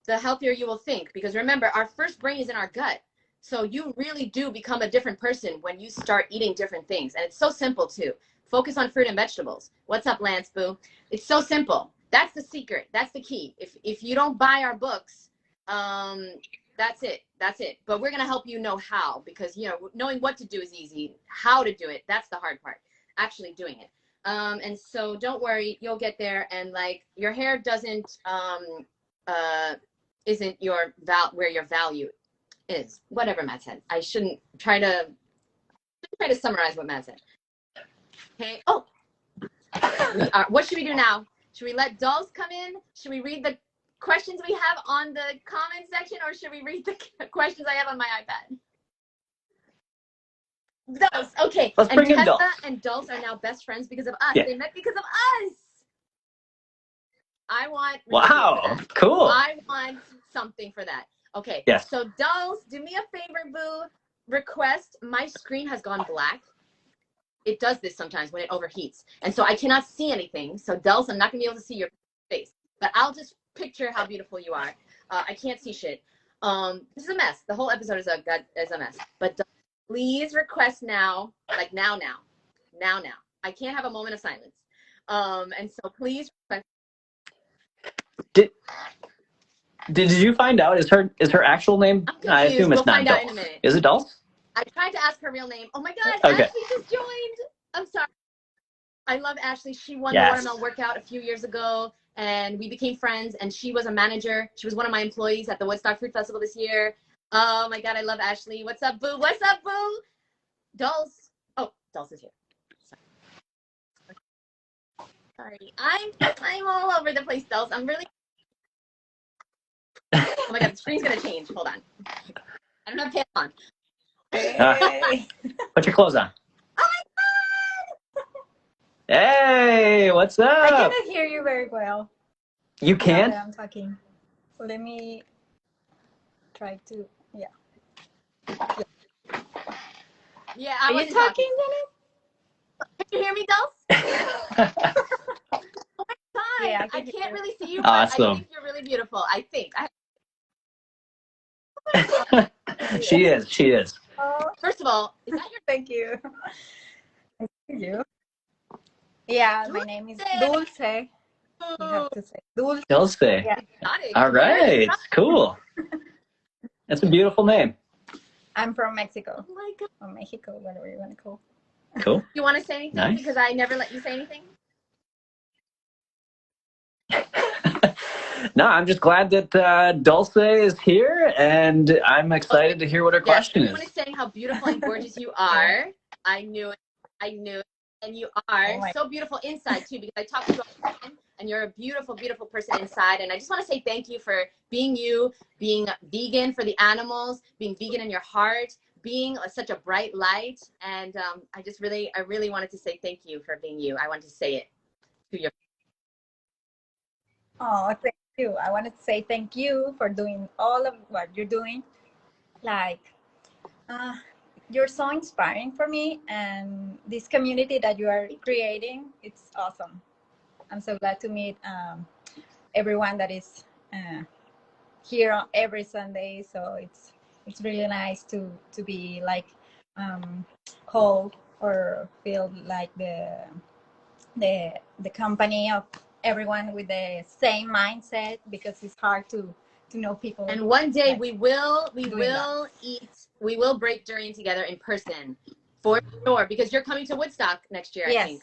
the healthier you will think. Because remember, our first brain is in our gut. So you really do become a different person when you start eating different things. And it's so simple too. Focus on fruit and vegetables. What's up, Lance Boo? It's so simple. That's the secret. That's the key. If you don't buy our books, that's it. But we're going to help you know how, because, you know, knowing what to do is easy. How to do it, that's the hard part, actually doing it. And so don't worry, you'll get there. And like, your hair doesn't, isn't where your value is. Whatever Matt said. I shouldn't try to summarize what Matt said. Okay. Oh, what should we do now? Should we let dolls come in? Should we read the questions we have on the comment section, or should we read the questions I have on my iPad? Dolls, okay. Let's bring in dolls. And dolls are now best friends because of us. Yeah. They met because of us. I want. Wow, cool. I want something for that. Okay. Yes. So dolls, do me a favor, boo. Request. My screen has gone black. It does this sometimes when it overheats, and so I cannot see anything. So dolls, I'm not gonna be able to see your face, but I'll just picture how beautiful you are. I can't see shit. This is a mess. The whole episode is a mess. But please request now, like now. I can't have a moment of silence. And so please request. Did you find out? Is her actual name? I assume it's not Dulce. Is it Dulce? I tried to ask her real name. Oh my God, okay. Ashley just joined. I'm sorry. I love Ashley. She won the watermelon workout a few years ago, and we became friends, and she was a manager. She was one of my employees at the Woodstock Food Festival this year. Oh my God, I love Ashley. What's up, boo? What's up, boo? Dulce. Oh, Dulce is here. Sorry. I'm all over the place, Dulce. I'm really. Oh my God, the screen's gonna change. Hold on. I don't have pants on. Hey. Put your clothes on. Oh my God! Hey, what's up? I cannot hear you very well. You can't? I'm talking. Let me try to. Yeah. Yeah, Are you talking, Dennis? Can you hear me, Dulce? Oh my God. Yeah, I can't really see you, but I Awesome. think you're really beautiful. I think. She is. She is. Oh, First of all, is that thank you. Thank you. Yeah, your my name is Dulce. You have to say Dulce. Dulce. Yeah, exotic? All Where are you right. from? Cool. That's a beautiful name. I'm from Mexico. Oh my God. Or Mexico, whatever you want to call. Cool. You want to say anything? Nice. Because I never let you say anything. No, I'm just glad that Dulce is here, and I'm excited to hear what her question Everyone is. is saying how beautiful and gorgeous you are. I knew it. I knew it. And you are so beautiful inside too, because I talked to you all the time, and you're a beautiful, beautiful person inside. And I just want to say thank you for being you, being vegan for the animals, being vegan in your heart, being such a bright light. And I really wanted to say thank you for being you. I wanted to say it to your. Oh, thank you. I wanted to say thank you for doing all of what you're doing. Like, you're so inspiring for me, and this community that you are creating, it's awesome. I'm so glad to meet everyone that is here on every Sunday. So it's really nice to be like called or feel like the company of everyone with the same mindset, because it's hard to know people. And one day like we will that. we will break durian together in person for sure, because you're coming to Woodstock next year. Yes. I think.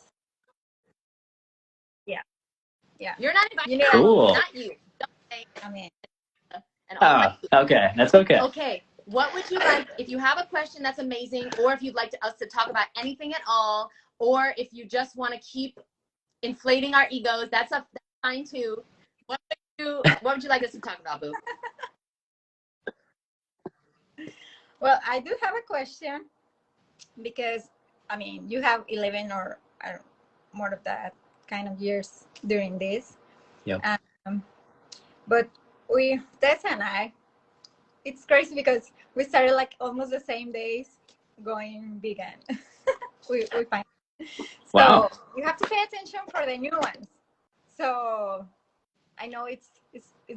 Yeah. You're not invited. You know, Cool. Not you. Don't say. I mean, And all my. Okay. That's okay. Okay. What would you like? If you have a question, that's amazing. Or if you'd like us to talk about anything at all, or if you just want to keep inflating our egos, that's fine too. What would you like us to talk about, Boo? well, I do have a question, because I mean, you have 11 or more of that kind of years doing this. Yep. But Tessa and I, it's crazy because we started like almost the same days going vegan. we find so Wow. you have to pay attention for the new ones. So I know it's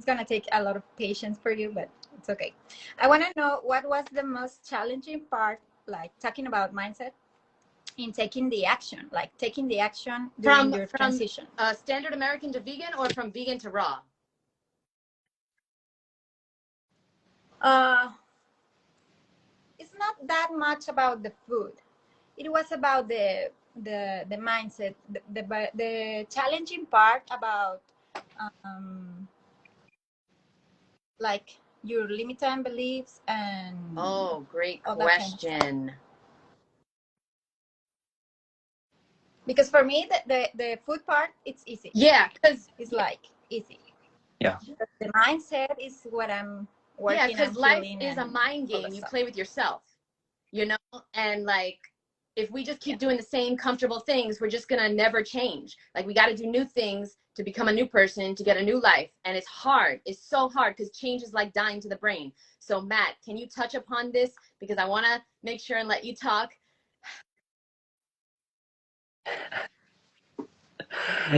gonna take a lot of patience for you, but it's okay. I want to know, what was the most challenging part, like talking about mindset, in taking the action during your transition? Standard American to vegan, or from vegan to raw? It's not that much about the food. It was about the mindset, the challenging part about like your limiting beliefs and Oh, great all that kind of stuff. question. Because for me, the food part, it's easy. Yeah, because it's like easy. Yeah. But the mindset is what I'm working. Yeah, because life is a mind game. You play with yourself, you know? And like, if we just keep doing the same comfortable things, we're just gonna never change. Like, we got to do new things to become a new person, to get a new life. And it's hard. It's so hard, because change is like dying to the brain. So Matt, can you touch upon this? Because I want to make sure and let you talk.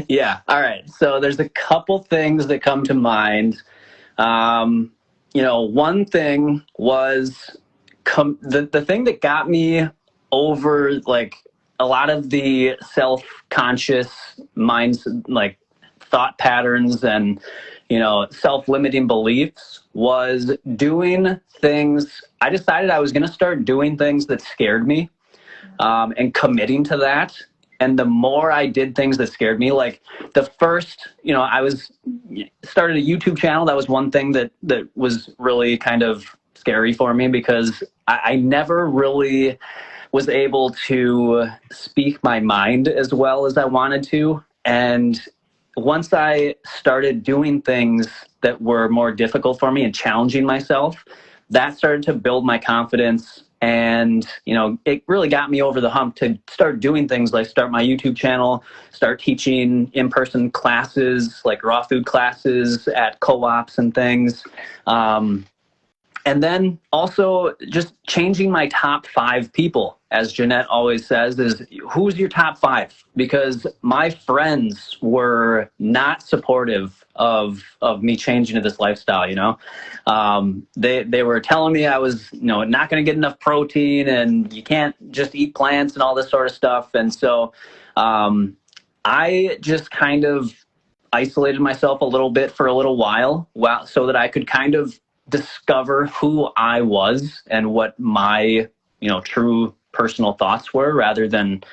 Yeah. All right. So there's a couple things that come to mind. One thing was the thing that got me over like a lot of the self-conscious minds, like thought patterns and, self-limiting beliefs, was doing things. I decided I was going to start doing things that scared me, and committing to that. And the more I did things that scared me, like the first, I started a YouTube channel. That was one thing that was really kind of scary for me, because I never really was able to speak my mind as well as I wanted to. And once I started doing things that were more difficult for me and challenging myself, that started to build my confidence. And, it really got me over the hump to start doing things like start my YouTube channel, start teaching in-person classes, like raw food classes at co-ops and things. And then also just changing my top 5 people as Jeanette always says, is who's your top 5? Because my friends were not supportive of me changing to this lifestyle. You know, they were telling me I was, you know, not going to get enough protein, and you can't just eat plants and all this sort of stuff. And so I just kind of isolated myself a little bit for a little while, so that I could kind of discover who I was and what my, you know, true personal thoughts were, rather than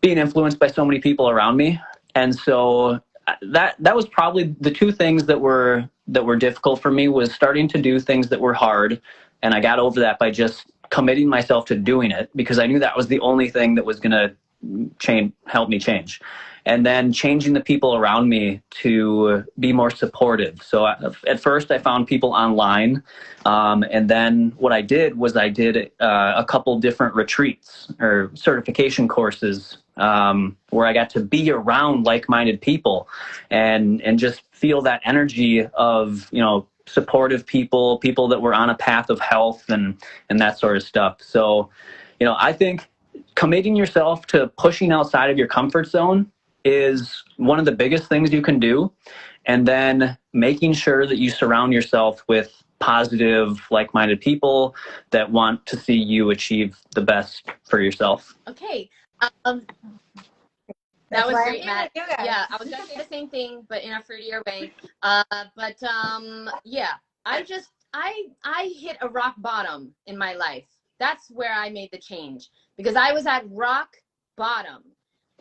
being influenced by so many people around me. And so that was probably the 2 things that were difficult for me, was starting to do things that were hard. And I got over that by just committing myself to doing it, because I knew that was the only thing that was going to help me change. And then changing the people around me to be more supportive. So at first I found people online. And then what I did was I did a couple different retreats or certification courses, where I got to be around like-minded people and just feel that energy of, you know, supportive people that were on a path of health and that sort of stuff. So, you know, I think committing yourself to pushing outside of your comfort zone is one of the biggest things you can do. And then making sure that you surround yourself with positive, like-minded people that want to see you achieve the best for yourself. Okay. That was great, Matt. Yeah, I was gonna say the same thing, but in a fruitier way. Yeah, I hit a rock bottom in my life. That's where I made the change, because I was at rock bottom.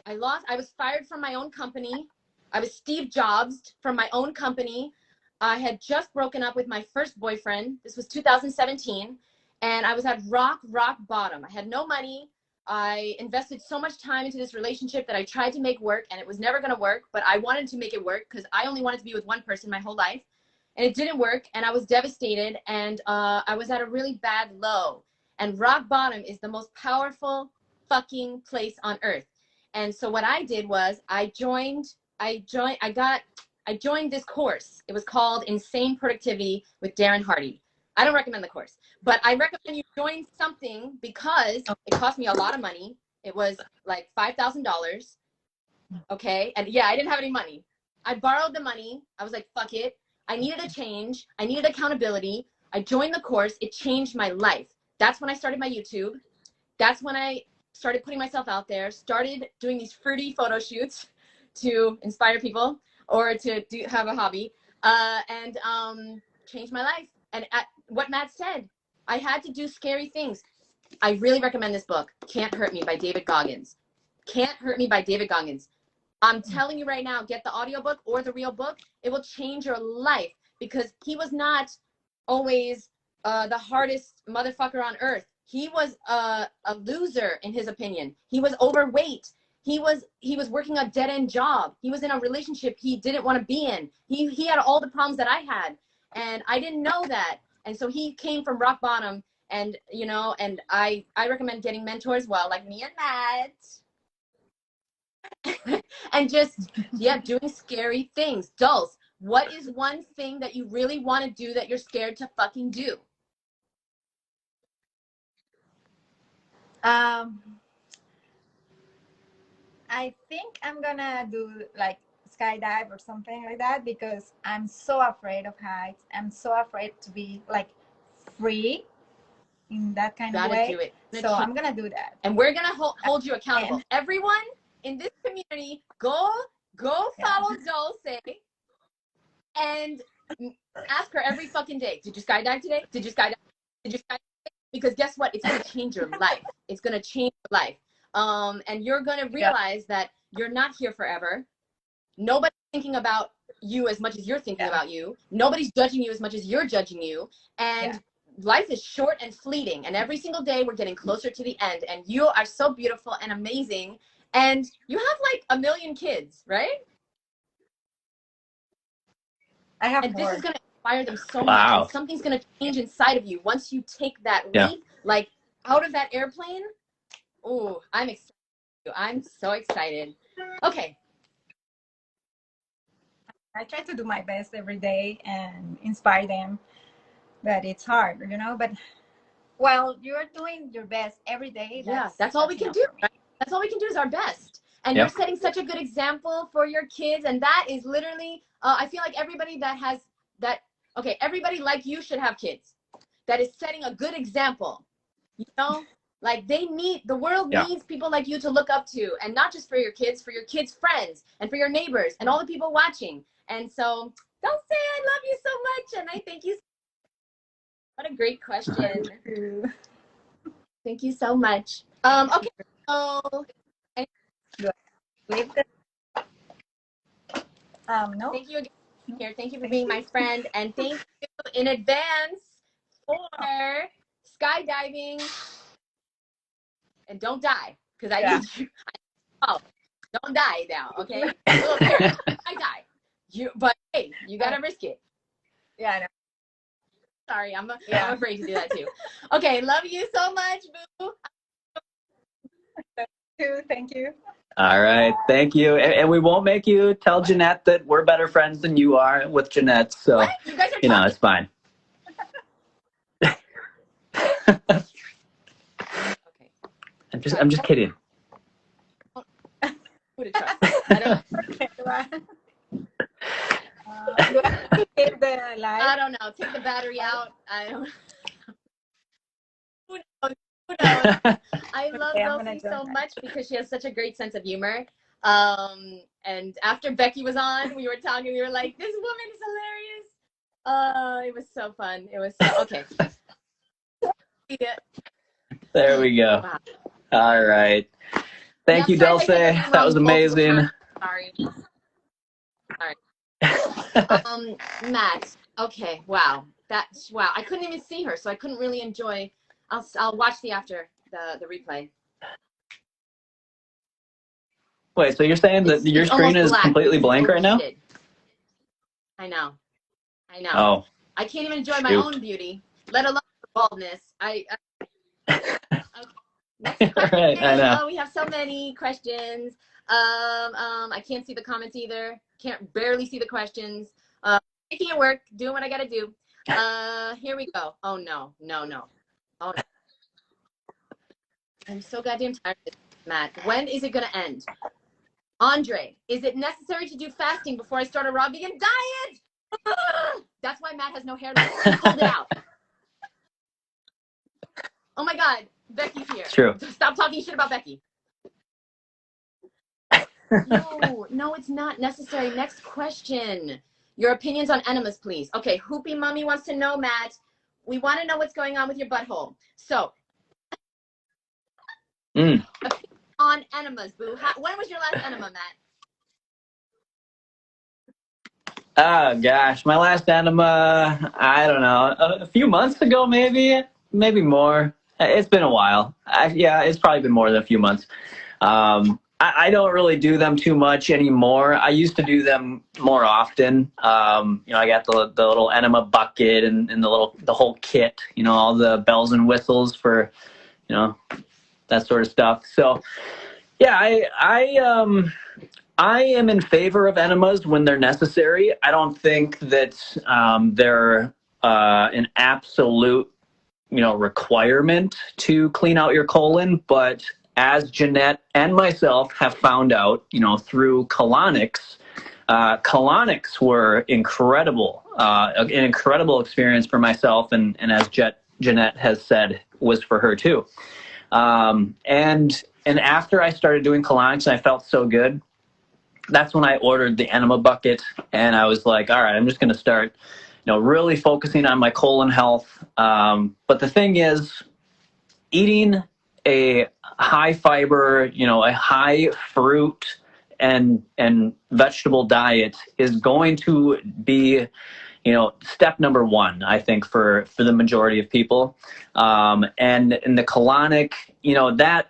I was fired from my own company. I was Steve Jobs from my own company. I had just broken up with my first boyfriend. This was 2017. And I was at rock bottom. I had no money. I invested so much time into this relationship that I tried to make work, and it was never going to work, but I wanted to make it work because I only wanted to be with one person my whole life. And it didn't work, and I was devastated, and I was at a really bad low. And rock bottom is the most powerful fucking place on earth. And so what I did was I joined this course. It was called Insane Productivity with Darren Hardy. I don't recommend the course, but I recommend you join something because it cost me a lot of money. It was like $5,000. Okay. And yeah, I didn't have any money. I borrowed the money. I was like, fuck it. I needed a change. I needed accountability. I joined the course. It changed my life. That's when I started my YouTube. That's when I started putting myself out there, started doing these fruity photo shoots to inspire people or to have a hobby, and changed my life. And what Matt said, I had to do scary things. I really recommend this book, Can't Hurt Me by David Goggins. Can't Hurt Me by David Goggins. I'm telling you right now, get the audiobook or the real book. It will change your life, because he was not always the hardest motherfucker on earth. He was a loser in his opinion. He was overweight. He was working a dead-end job. He was in a relationship he didn't want to be in. He had all the problems that I had, and I didn't know that. And so he came from rock bottom, and you know, and I recommend getting mentors, well, like me and Matt. And just, yeah, doing scary things. Dulce, what is one thing that you really want to do that you're scared to fucking do? I think I'm gonna do like skydive or something like that, because I'm so afraid of heights. I'm so afraid to be like free in that kind of way. Do it. So I'm gonna do that. And we're gonna hold you accountable. Everyone in this community, go follow Dulce and ask her every fucking day. Did you skydive today? Did you skydive? Did you skydive? Because guess what? It's gonna change your life. It's gonna change your life. And you're gonna realize that you're not here forever. Nobody's thinking about you as much as you're thinking about you. Nobody's judging you as much as you're judging you. And life is short and fleeting. And every single day we're getting closer to the end. And you are so beautiful and amazing. And you have like 1 million kids, right? I have and more. This is going to inspire them so much. And something's going to change inside of you once you take that leap, like out of that airplane. Oh, I'm excited. I'm so excited. Okay. I try to do my best every day and inspire them, but it's hard, you know, but Well, you're doing your best every day. Yeah, that's all we can do. Right? That's all we can do is our best. And you're setting such a good example for your kids. And that is literally, I feel like everybody that has that, okay, everybody like you should have kids. That is setting a good example. You know, like the world needs people like you to look up to, and not just for your kids' friends, and for your neighbors, and all the people watching. And so, don't say I love you so much, and I thank you. What a great question. Thank you so much. Okay. So, No. thank you again here. Thank you for being my friend, and thank you in advance for skydiving. And don't die, because I need you. Oh, don't die now, okay? Look here, I die. But hey, you gotta risk it. Yeah, I know. Sorry, I'm afraid to do that too. Okay, love you so much, boo. Thank you. All right, thank you. And we won't make you tell Jeanette that we're better friends than you are with Jeanette. So, what? You guys are talking. It's fine. Okay. I'm just kidding. Who to trust? I don't. Do I have to keep the light? I don't know. Take the battery out. I don't. Who knows? Who knows? I love Dulcie so much because she has such a great sense of humor. And after Becky was on, we were talking. We were like, "This woman is hilarious." It was so fun. It was so okay. Yeah. There we go. Wow. All right. Thank you, Dulce. That was amazing. Sorry. Matt. Okay. Wow. Wow. I couldn't even see her, so I couldn't really enjoy. I'll watch the replay. Wait, so you're saying that your screen is completely blank right now? I know. Oh. I can't even enjoy my own beauty, let alone baldness. Okay. Next question. Right, I know. Oh, we have so many questions. I can't see the comments either. Barely see the questions. Making it work, doing what I gotta do. Here we go. Oh no. Oh no. I'm so goddamn tired of this, Matt. When is it gonna end? Andre, is it necessary to do fasting before I start a raw vegan diet? That's why Matt has no hair left. He pulled it out. Oh my God, Becky's here. True. Stop talking shit about Becky. No, it's not necessary. Next question. Your opinions on enemas, please. Okay, Hoopy Mommy wants to know, Matt. We want to know what's going on with your butthole. So, on enemas, boo. When was your last enema, Matt? Oh gosh, my last enema, I don't know, a few months ago, maybe more. It's been a while. It's probably been more than a few months. I don't really do them too much anymore. I used to do them more often. I got the little enema bucket and the whole kit. All the bells and whistles for, that sort of stuff. So, yeah, I am in favor of enemas when they're necessary. I don't think that they're an absolute, requirement to clean out your colon. But as Jeanette and myself have found out, through Colonics, Colonics were incredible, an incredible experience for myself, and as Jeanette has said, was for her too. And after I started doing Colonics and I felt so good, that's when I ordered the enema bucket, and I was like, all right, I'm just going to start, really focusing on my colon health. But the thing is, eating a high fiber, a high fruit and vegetable diet is going to be, step number one, I think, for the majority of people. And in the colonic, that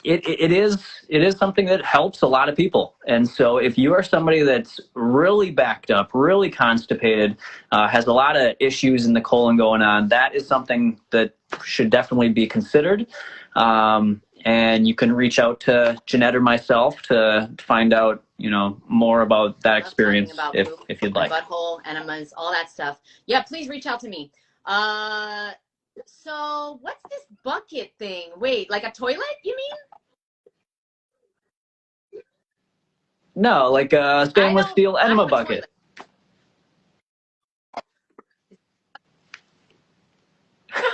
it is something that helps a lot of people. And so if you are somebody that's really backed up, really constipated, has a lot of issues in the colon going on, that is something that should definitely be considered. And you can reach out to Jeanette or myself to find out, more about that experience if you'd like. Butthole, enemas, all that stuff. Yeah, please reach out to me. So what's this bucket thing? Wait, like a toilet, you mean? No, like a stainless steel I don't enema have a bucket.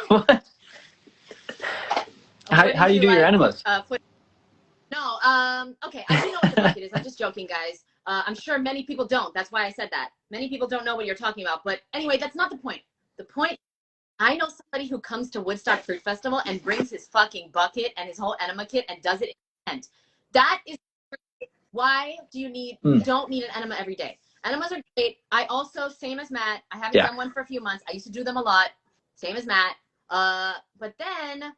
toilet. What? How do you do your enemas? No, okay, I do know what the bucket is. I'm just joking, guys. I'm sure many people don't. That's why I said that. Many people don't know what you're talking about. But anyway, that's not the point. The point, I know somebody who comes to Woodstock Fruit Festival and brings his fucking bucket and his whole enema kit and does it in the tent. That is why you don't need an enema every day. Enemas are great. I also, same as Matt, I haven't done one for a few months. I used to do them a lot, same as Matt. But then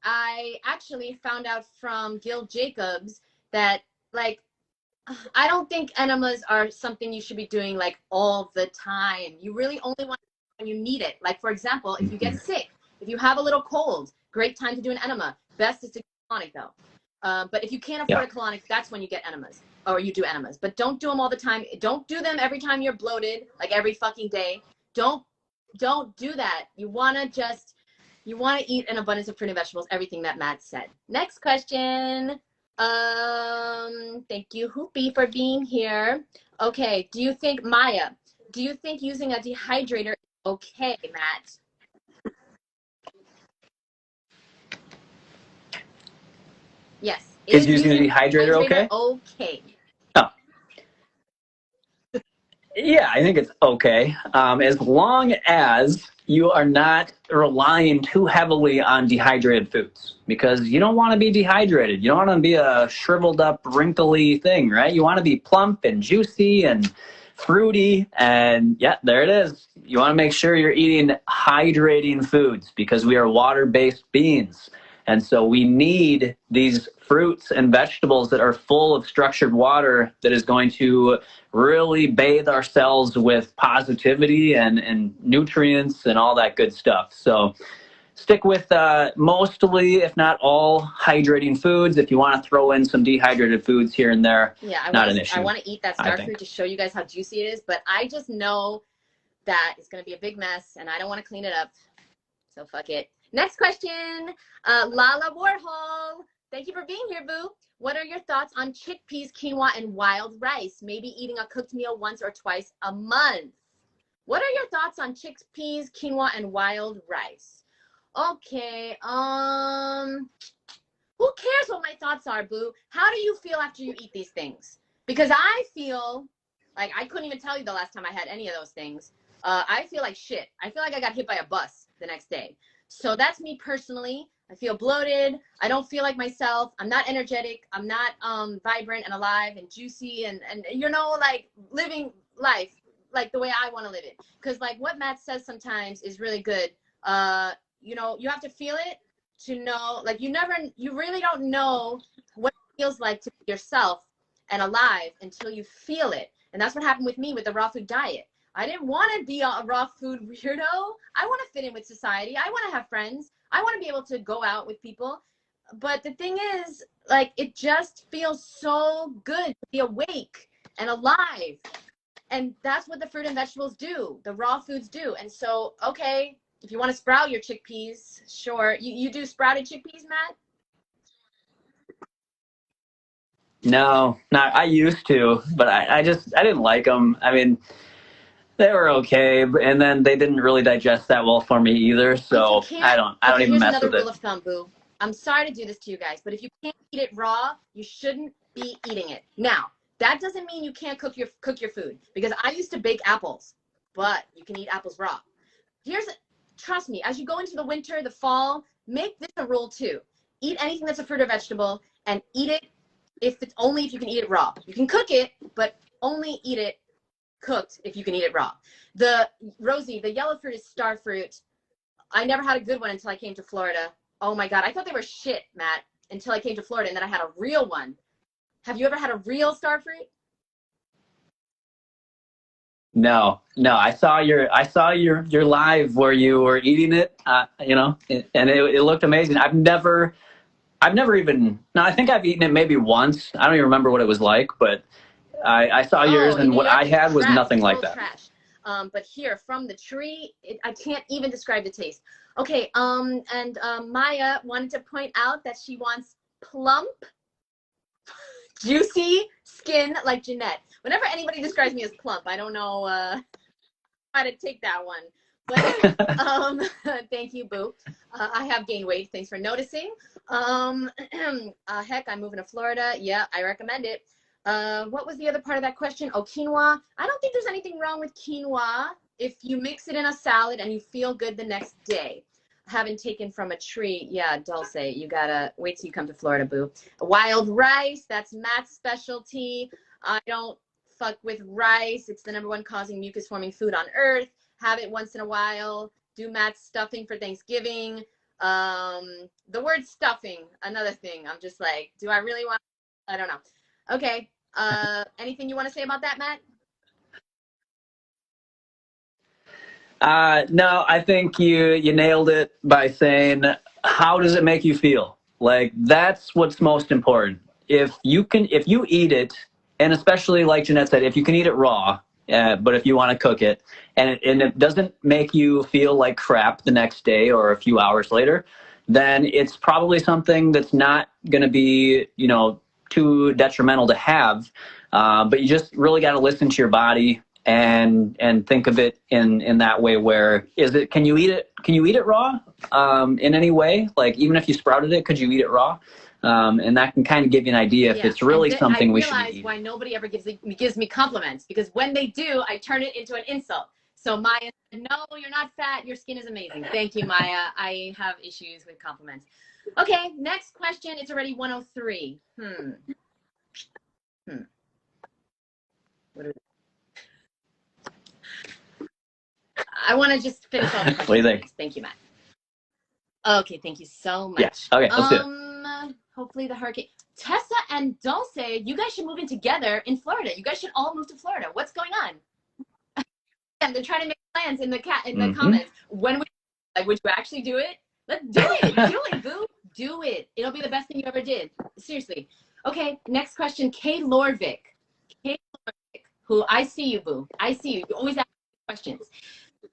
I actually found out from Gil Jacobs that, like, I don't think enemas are something you should be doing like all the time. You really only want it when you need it. Like, for example, if you get sick, if you have a little cold, great time to do an enema. Best is to get a colonic though. But if you can't afford a colonic, that's when you get enemas, or you do enemas. But don't do them all the time. Don't do them every time you're bloated, like every fucking day. Don't do that. You want to eat an abundance of fruit and vegetables, everything that Matt said. Next question. Thank you, Hoopy, for being here. Okay, Maya, do you think using a dehydrator is okay, Matt? Yes. Is using a dehydrator okay? Okay. Oh. Yeah, I think it's okay. As long as you are not relying too heavily on dehydrated foods, because you don't want to be dehydrated. You don't want to be a shriveled up, wrinkly thing, right? You want to be plump and juicy and fruity. And yeah, there it is. You want to make sure you're eating hydrating foods because we are water-based beings. And so we need these fruits and vegetables that are full of structured water that is going to really bathe our cells with positivity and nutrients and all that good stuff. So stick with mostly, if not all, hydrating foods. If you want to throw in some dehydrated foods here and there, not an issue. I want to eat that star fruit to show you guys how juicy it is, but I just know that it's going to be a big mess, and I don't want to clean it up. So fuck it. Next question, Lala Warhol. Thank you for being here, boo. What are your thoughts on chickpeas, quinoa, and wild rice? Maybe eating a cooked meal once or twice a month. What are your thoughts on chickpeas, quinoa, and wild rice? Okay, who cares what my thoughts are, boo? How do you feel after you eat these things? Because I feel like I couldn't even tell you the last time I had any of those things. I feel like shit. I feel like I got hit by a bus the next day. So that's me personally. I feel bloated. I don't feel like myself. I'm not energetic. I'm not vibrant and alive and juicy and you know, like living life like the way I want to live it. Because like what Matt says sometimes is really good. You know, you have to feel it to know, like you really don't know what it feels like to be yourself and alive until you feel it. And that's what happened with me with the raw food diet. I didn't want to be a raw food weirdo. I want to fit in with society. I want to have friends. I want to be able to go out with people. But the thing is, like, it just feels so good to be awake and alive. And that's what the fruit and vegetables do. The raw foods do. And so, okay, if you want to sprout your chickpeas, sure. You do sprouted chickpeas, Matt? No, not. I used to, but I didn't like them. I mean, they were okay, and then they didn't really digest that well for me either. So I don't even mess with it. Here's another rule of thumb, boo. I'm sorry to do this to you guys, but if you can't eat it raw, you shouldn't be eating it. Now, that doesn't mean you can't cook your food, because I used to bake apples, but you can eat apples raw. Trust me, as you go into the winter, the fall, make this a rule too. Eat anything that's a fruit or vegetable, and eat it if you can eat it raw. You can cook it, but only eat it cooked if you can eat it raw. Rosie, the yellow fruit is star fruit. I never had a good one until I came to Florida. Oh my God, I thought they were shit, Matt, until I came to Florida, and then I had a real one. Have you ever had a real star fruit? No. I saw your live where you were eating it, you know, and it looked amazing. I've never even. No, I think I've eaten it maybe once. I don't even remember what it was like, but I saw yours, and what I had was nothing like that. Trash. But here from the tree, I can't even describe the taste. Okay, and Maya wanted to point out that she wants plump, juicy skin like Jeanette. Whenever anybody describes me as plump, I don't know how to take that one. But thank you, Boo. I have gained weight. Thanks for noticing. Heck, I'm moving to Florida. Yeah, I recommend it. What was the other part of that question? Oh, quinoa. I don't think there's anything wrong with quinoa if you mix it in a salad and you feel good the next day. Haven't taken from a tree. Yeah, Dulce, you gotta wait till you come to Florida, Boo. Wild rice, that's Matt's specialty. I don't fuck with rice. It's the #1 causing mucus forming food on earth. Have it once in a while. Do Matt's stuffing for Thanksgiving. The word stuffing, another thing. I'm just like, do I really want? I don't know. Okay. Anything you want to say about that, Matt? No, I think you nailed it by saying, how does it make you feel? Like, that's what's most important. If you eat it, and especially like Jeanette said, if you can eat it raw, but if you want to cook it, and it doesn't make you feel like crap the next day or a few hours later, then it's probably something that's not going to be, too detrimental to have. But you just really got to listen to your body and think of it in that way. Where can you eat it raw in any way? Like, even if you sprouted it, could you eat it raw? And that can kind of give you an idea if it's really something we should be eating. I realize why nobody ever gives me compliments, because when they do, I turn it into an insult. So Maya said, no, you're not fat. Your skin is amazing. Thank you, Maya. I have issues with compliments. Okay, next question. It's already 1:03. What are we... I want to just finish all the questions. What do you think? Thank you, Matt. Okay, thank you so much. Yes. Okay, let's do it. Hopefully the hurricane. Tessa and Dulce, you guys should move in together in Florida. You guys should all move to Florida. What's going on? And they're trying to make plans in the comments. When would you actually do it? Let's do it. Do it, Boo. Do it. It'll be the best thing you ever did. Seriously. Okay, next question. Kay Lorvik. Kay Lorvik, who I see you, Boo. I see you. You always ask questions.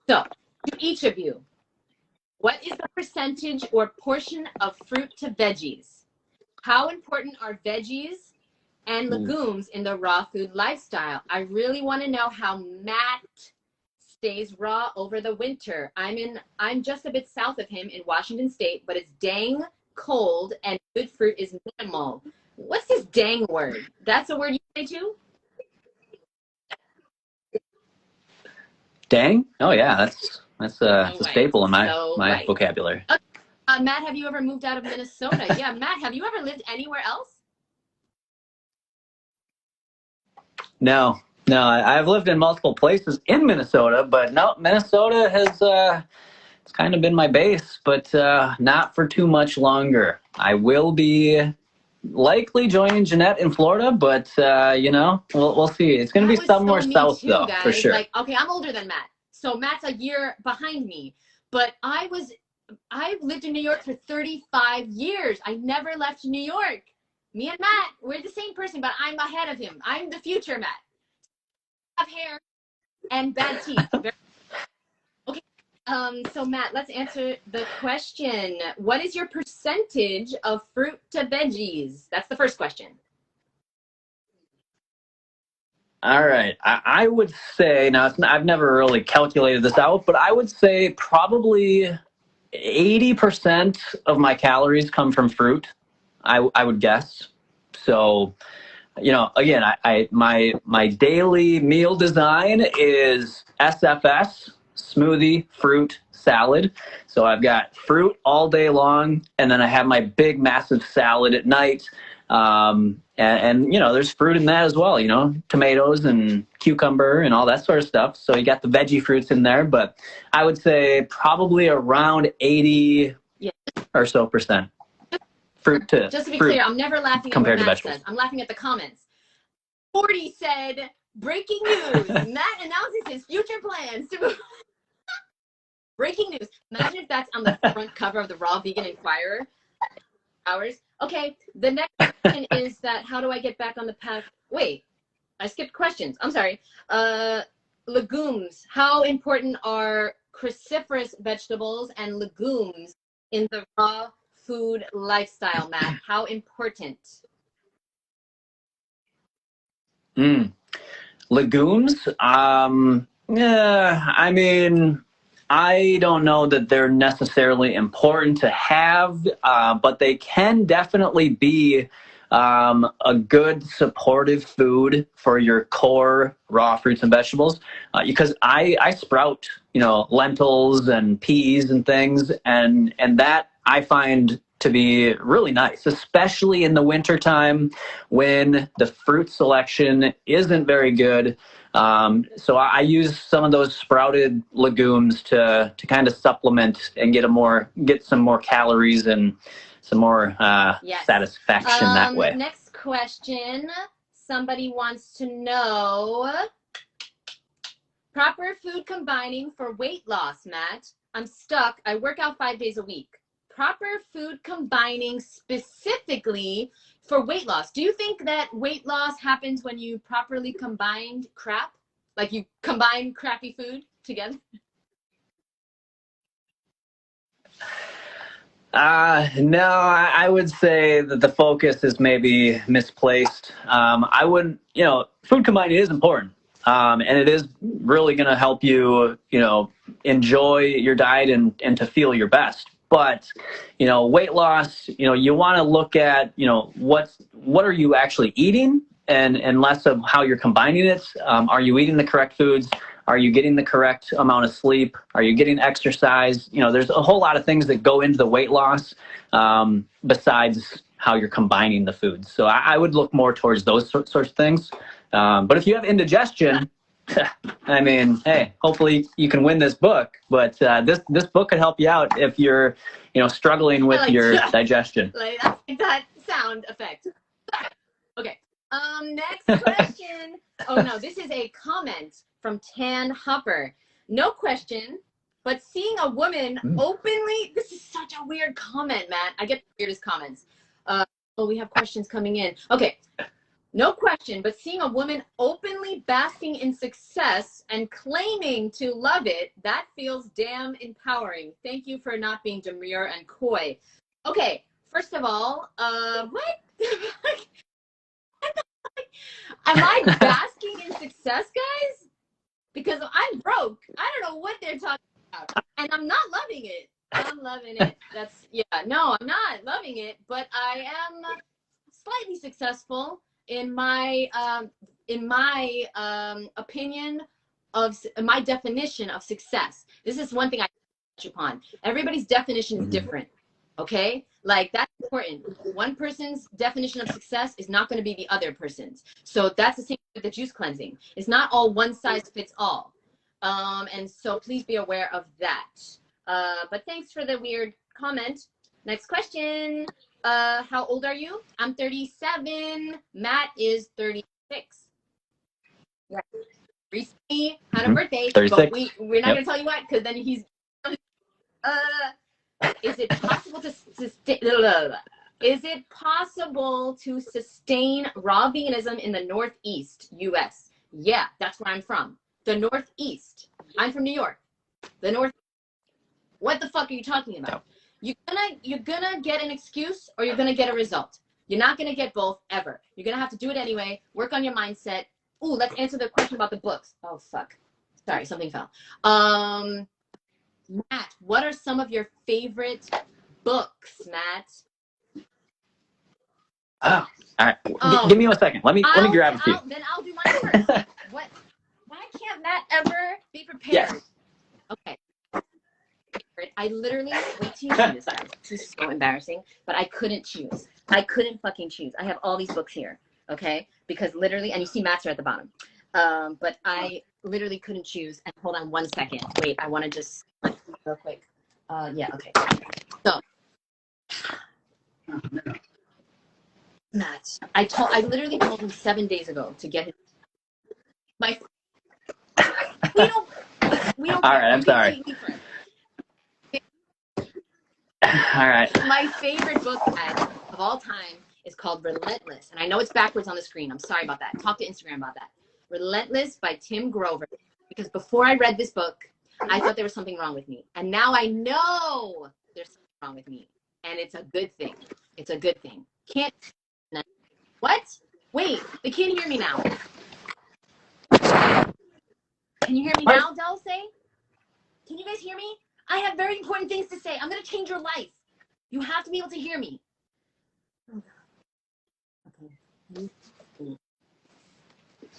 So, to each of you, what is the percentage or portion of fruit to veggies? How important are veggies and legumes in the raw food lifestyle? I really want to know how Matt stays raw over the winter. I'm just a bit south of him in Washington State, but it's dang cold and good fruit is minimal. What's this dang word? That's a word you say too? Dang? Oh yeah, that's a staple in my vocabulary. Okay. Matt, have you ever moved out of Minnesota? Yeah, Matt, have you ever lived anywhere else? No, I've lived in multiple places in Minnesota, but no, Minnesota has it's kind of been my base, but not for too much longer. I will be likely joining Jeanette in Florida, but we'll see. It's going to be somewhere south though, guys. For sure. Like, okay, I'm older than Matt, so Matt's a year behind me, but I've lived in New York for 35 years. I never left New York. Me and Matt, we're the same person, but I'm ahead of him. I'm the future Matt. I have hair and bad teeth. Okay. So Matt, let's answer the question. What is your percentage of fruit to veggies? That's the first question. All right. I would say, now I've never really calculated this out, but I would say probably 80% of my calories come from fruit. I would guess. So, again, my daily meal design is SFS, smoothie, fruit, salad. So I've got fruit all day long, and then I have my big, massive salad at night. And there's fruit in that as well, tomatoes and cucumber and all that sort of stuff. So you got the veggie fruits in there, but I would say probably around 80 or so percent. Fruit to just to be clear, I'm never laughing at what Matt says. I'm laughing at the comments. 40 said, breaking news. Matt announces his future plans to move. Breaking news. Imagine if that's on the front cover of the Raw Vegan Inquirer. Hours. Okay, the next question is that how do I get back on the path? Wait, I skipped questions. I'm sorry. legumes. How important are cruciferous vegetables and legumes in the raw food lifestyle, Matt? How important? Legumes? Yeah, I mean, I don't know that they're necessarily important to have, but they can definitely be a good supportive food for your core raw fruits and vegetables. Because I sprout, lentils and peas and things, and that I find to be really nice, especially in the wintertime when the fruit selection isn't very good. So I use some of those sprouted legumes to kind of supplement and get some more calories and some more Yes. satisfaction that way. Next question. Somebody wants to know proper food combining for weight loss, Matt. I'm stuck. I work out 5 days a week. Proper food combining specifically for weight loss. Do you think that weight loss happens when you properly combined crap? Like you combine crappy food together? No, I would say that the focus is maybe misplaced. I wouldn't, food combining is important. And it is really going to help you, enjoy your diet and to feel your best. But, weight loss, you want to look at, what are you actually eating and less of how you're combining it. Are you eating the correct foods? Are you getting the correct amount of sleep? Are you getting exercise? There's a whole lot of things that go into the weight loss besides how you're combining the foods. So I would look more towards those sorts of things. But if you have indigestion, I mean, hey, hopefully you can win this book. But this book could help you out if you're, struggling with your digestion. Like that sound effect. Okay. Next question. Oh no, this is a comment from Tan Hopper. No question, but seeing a woman openly, this is such a weird comment, Matt. I get the weirdest comments. We have questions coming in. Okay. No question, but seeing a woman openly basking in success and claiming to love it, that feels damn empowering. Thank you for not being demure and coy. Okay, first of all, what? Am I basking in success, guys? Because I'm broke. I don't know what they're talking about. And I'm not loving it. I'm loving it. I'm not loving it, but I am slightly successful in my opinion of my definition of success. This is one thing I touch upon. Everybody's definition is different. Okay, like that's important. One person's definition of success is not going to be the other person's. So that's the same with the juice cleansing. It's not all one size fits all. And so please be aware of that. But thanks for the weird comment. Next question. How old are you? I'm 37. Matt is 36. Yeah. Recently had a birthday, 36. but we're not going to tell you what, because then he's. Is it possible to sustain? Is it possible to sustain raw veganism in the Northeast U.S.? Yeah, that's where I'm from. The Northeast. I'm from New York. The North. What the fuck are you talking about? You're gonna get an excuse or you're gonna get a result. You're not gonna get both ever. You're gonna have to do it anyway. Work on your mindset. Ooh, let's answer the question about the books. Oh fuck. Sorry, something fell. Matt, what are some of your favorite books, Matt? Oh, all right. Give me 1 second. Let me grab a few. Then I'll do mine first. What? Why can't Matt ever be prepared? Yes. Okay. I literally wait till you see this, guys. This is so embarrassing, but I couldn't choose. I couldn't fucking choose. I have all these books here, okay? Because literally, and you see Matt's are at the bottom. But I literally couldn't choose. And hold on 1 second. Wait, I want to just real quick. Yeah, okay. So, Matt, I literally told him 7 days ago to get his. We don't. All right, I'm sorry. All right. My favorite book of all time is called Relentless. And I know it's backwards on the screen. I'm sorry about that. Talk to Instagram about that. Relentless by Tim Grover. because before I read this book, I thought there was something wrong with me. And now I know there's something wrong with me. And it's a good thing. It's a good thing. Can't. What? Wait, they can't hear me now. Can you hear me now, Dulce? Can you guys hear me? I have very important things to say. I'm going to change your life. You have to be able to hear me. Okay.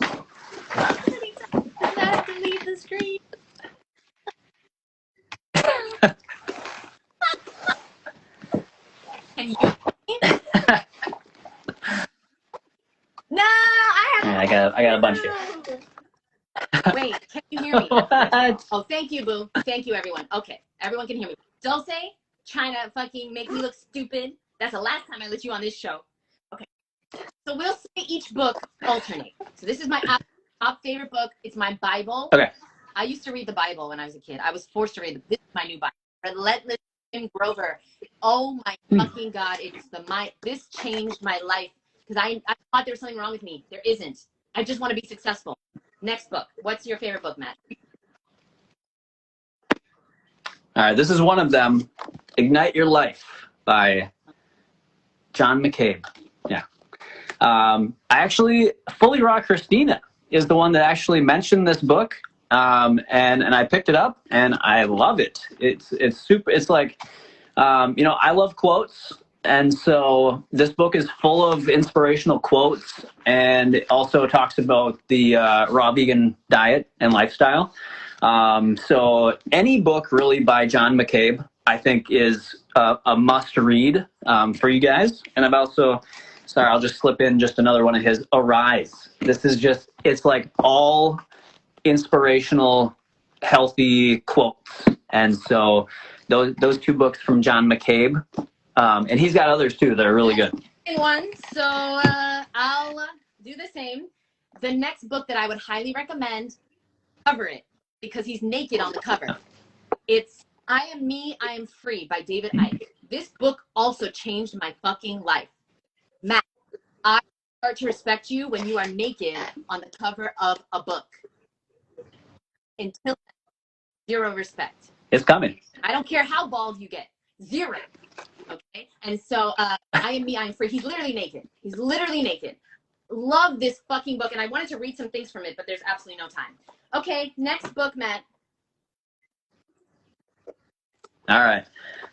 I have to leave the screen. Can you hear me? No, I got a bunch here. Wait, can you hear me? Oh, thank you, Boo. Thank you, everyone. Okay, everyone can hear me. Dulce, trying to fucking make me look stupid. That's the last time I let you on this show. Okay, so we'll say each book alternate. So this is my top favorite book. It's my Bible. Okay. I used to read the Bible when I was a kid. I was forced to read it. This is my new Bible. Relentless Jim Grover. Oh my fucking God. This changed my life because I thought there was something wrong with me. There isn't. I just want to be successful. Next book. What's your favorite book, Matt? All right, this is one of them. Ignite Your Life by John McCabe. Yeah. I actually, Fully Raw Christina is the one that actually mentioned this book. And I picked it up and I love it. It's super, it's like, I love quotes. And so this book is full of inspirational quotes, and it also talks about the raw vegan diet and lifestyle. So any book really by John McCabe, I think, is a must read for you guys. And I've also, sorry, I'll just slip in just another one of his, Arise. This is just, it's like all inspirational, healthy quotes. And so those two books from John McCabe, and he's got others too that are really good. One, so I'll do the same. The next book that I would highly recommend, cover it, because he's naked on the cover. It's I Am Me, I Am Free by David Icke. This book also changed my fucking life. Matt, I start to respect you when you are naked on the cover of a book. Until then, zero respect. It's coming. I don't care how bald you get. Zero. Okay, and so I Am Me, I Am Free. He's literally naked. He's literally naked. Love this fucking book, and I wanted to read some things from it, but there's absolutely no time. Okay, next book, Matt. All right.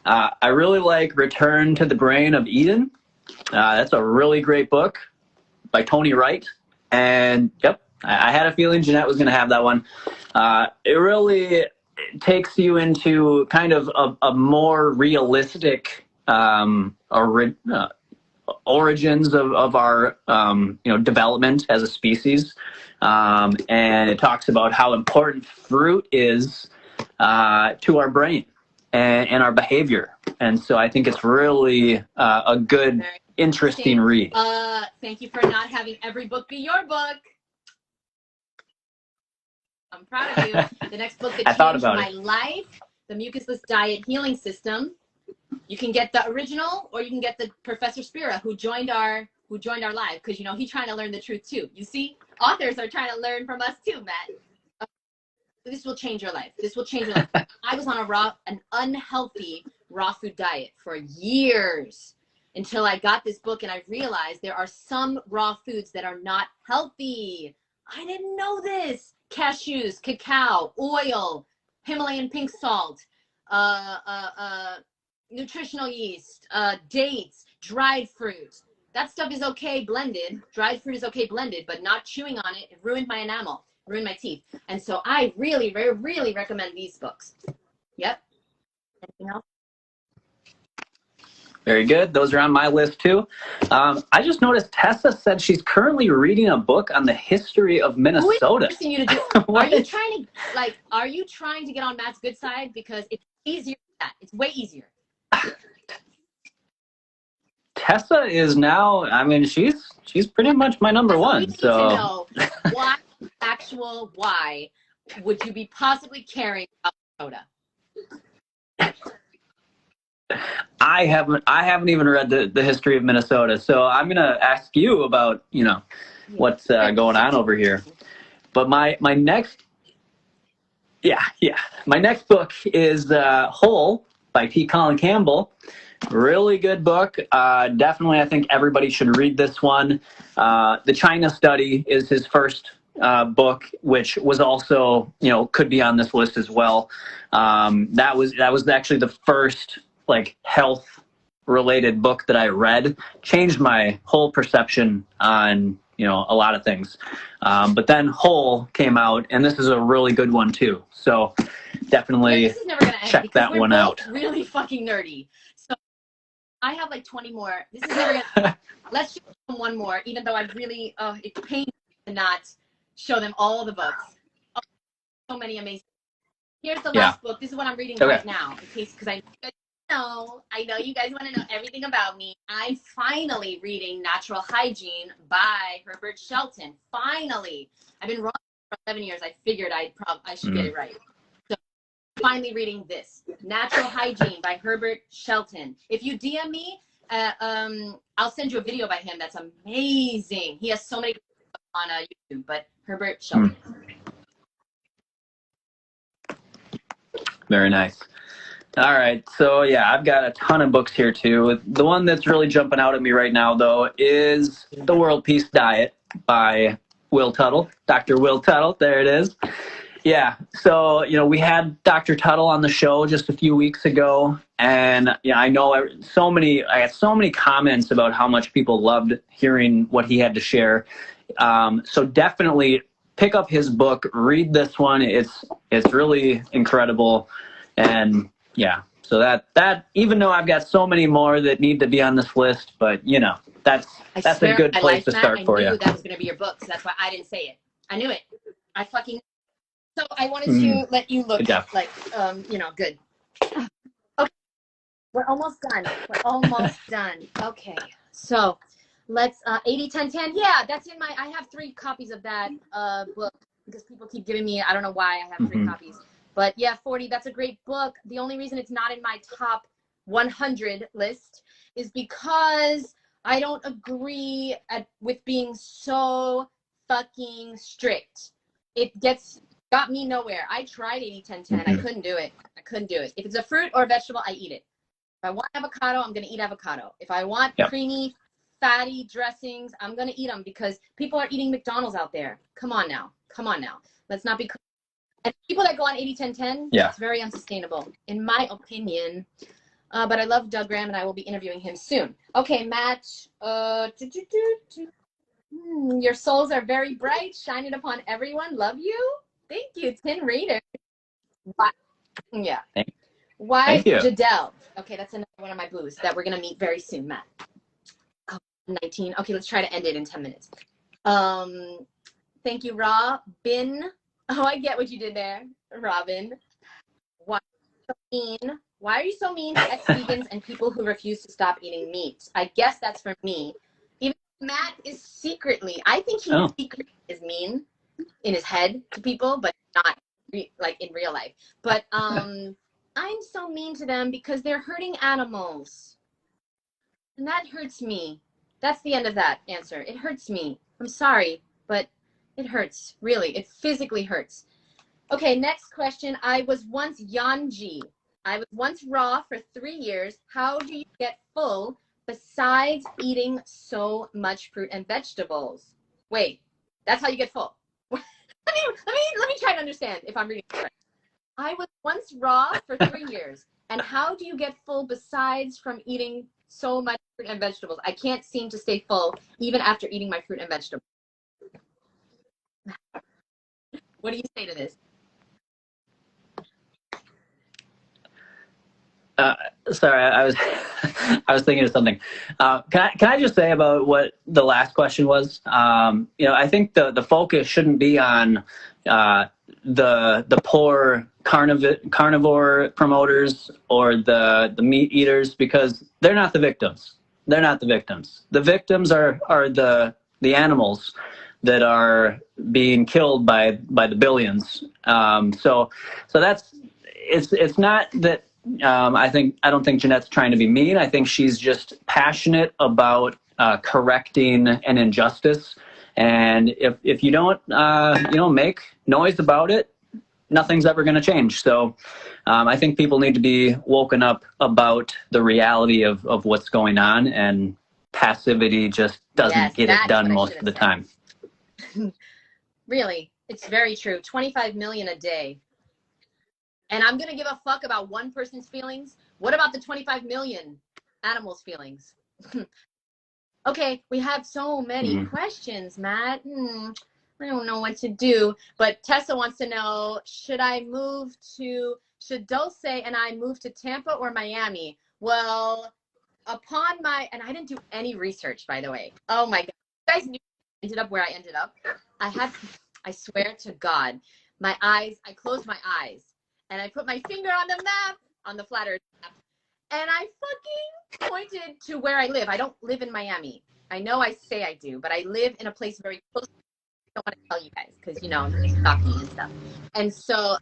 I really like Return to the Brain of Eden. That's a really great book by Tony Wright. And yep, I had a feeling Jeanette was going to have that one. It really takes you into kind of a more realistic origins of our development as a species, and it talks about how important fruit is to our brain and our behavior. And so I think it's really a good, interesting read. Thank you for not having every book be your book. I'm proud of you. The next book that changed my life, The Mucusless Diet Healing System. You can get the original, or you can get the Professor Spira, who joined our live, because he's trying to learn the truth too. You see, authors are trying to learn from us too, Matt. This will change your life. This will change your life. I was on an unhealthy raw food diet for years until I got this book and I realized there are some raw foods that are not healthy. I didn't know this. Cashews, cacao, oil, Himalayan pink salt, nutritional yeast, dates, dried fruit. That stuff is okay blended. Dried fruit is okay blended, but not chewing on it. It ruined my enamel, ruined my teeth. And so I really, really recommend these books. Yep. Anything else? Very good. Those are on my list too. I just noticed Tessa said she's currently reading a book on the history of Minnesota. Who is you to do? Are you trying to get on Matt's good side? Because it's easier than that. It's way easier. Tessa is now, I mean, she's pretty much my number one. So we need to know why would you be possibly caring about Minnesota? I haven't even read the history of Minnesota, so I'm gonna ask you about what's going on over here. But my next Yeah, yeah. My next book is Whole by T. Colin Campbell. Really good book. Definitely, I think everybody should read this one. The China Study is his first book, which was also, could be on this list as well. That was actually the first like health related book that I read. Changed my whole perception on a lot of things. But then Whole came out, and this is a really good one too. So definitely this is never gonna end check because that we're one both out. really fucking nerdy. So I have like 20 more. This is never gonna. Let's just do one more, even though I really, it pains me to not show them all the books. Oh, so many amazing. Here's the last book. This is what I'm reading right now, in case, because I know you guys want to know everything about me. I'm finally reading Natural Hygiene by Herbert Shelton. Finally, I've been wrong for 11 years. I figured I should get it right. So finally reading this Natural Hygiene by Herbert Shelton. If you DM me, I'll send you a video by him. That's amazing. He has so many on YouTube, but Herbert Shelton. Very nice. All right. So, yeah, I've got a ton of books here, too. The one that's really jumping out at me right now, though, is The World Peace Diet by Will Tuttle. Dr. Will Tuttle. There it is. Yeah. So, we had Dr. Tuttle on the show just a few weeks ago. And, I know I got so many comments about how much people loved hearing what he had to share. So definitely pick up his book, read this one. It's really incredible. And yeah, so that even though I've got so many more that need to be on this list, but that's a good place to start for you. I knew that was going to be your book, so that's why I didn't say it. I knew it. So I wanted to let you look like, good. Okay, we're almost done. Okay, so let's 80-10-10. Yeah, that's in I have 3 copies of that book because people keep giving me, I don't know why I have 3 copies. But yeah, 40, that's a great book. The only reason it's not in my top 100 list is because I don't agree with being so fucking strict. It got me nowhere. I tried 80-10-10. I couldn't do it. If it's a fruit or a vegetable, I eat it. If I want avocado, I'm going to eat avocado. If I want creamy, fatty dressings, I'm going to eat them because people are eating McDonald's out there. Come on now. Let's not be. And people that go on 80-10-10, it's very unsustainable, in my opinion. But I love Doug Graham, and I will be interviewing him soon. Okay, Matt. Your souls are very bright, shining upon everyone. Love you. Thank you, Tin Reader. Yeah. Why Jadelle? Okay, that's another one of my blues that we're going to meet very soon, Matt. Oh, 19. Okay, let's try to end it in 10 minutes. Thank you, Robin. Oh, I get what you did there, Robin. Why are you so mean to ex-vegans and people who refuse to stop eating meat? I guess that's for me. Even Matt is secretly, I think he secretly is mean in his head to people, but not like in real life. But I'm so mean to them because they're hurting animals. And that hurts me. That's the end of that answer. It hurts me. I'm sorry, but it hurts. Really, it physically hurts. Okay, next question. I was once Yanji. I was once raw for 3 years. How do you get full besides eating so much fruit and vegetables? Wait, that's how you get full. let me try to understand if I'm reading it right. I was once raw for 3 years. And how do you get full besides from eating so much fruit and vegetables? I can't seem to stay full even after eating my fruit and vegetables. What do you say to this? Sorry, I was thinking of something. Can I just say about what the last question was? I think the focus shouldn't be on the poor carnivore promoters or the meat eaters because they're not the victims. The victims are the animals that are being killed by the billions. So that's it's not that. I don't think Jeanette's trying to be mean. I think she's just passionate about correcting an injustice. And if you don't make noise about it, nothing's ever going to change. So I think people need to be woken up about the reality of what's going on, and passivity just doesn't get it done most of the time. Really, it's very true. 25 million a day. And I'm going to give a fuck about one person's feelings. What about the 25 million animals' feelings? Okay, we have so many questions, Matt. I don't know what to do. But Tessa wants to know, should Dulce and I move to Tampa or Miami? Well, and I didn't do any research, by the way. Oh my God. You guys knew I ended up where I ended up. I swear to God, I closed my eyes and I put my finger on the map, on the flat earth map, and I fucking pointed to where I live. I don't live in Miami. I know I say I do, but I live in a place very close. I don't want to tell you guys because, they stalk me and stuff. And so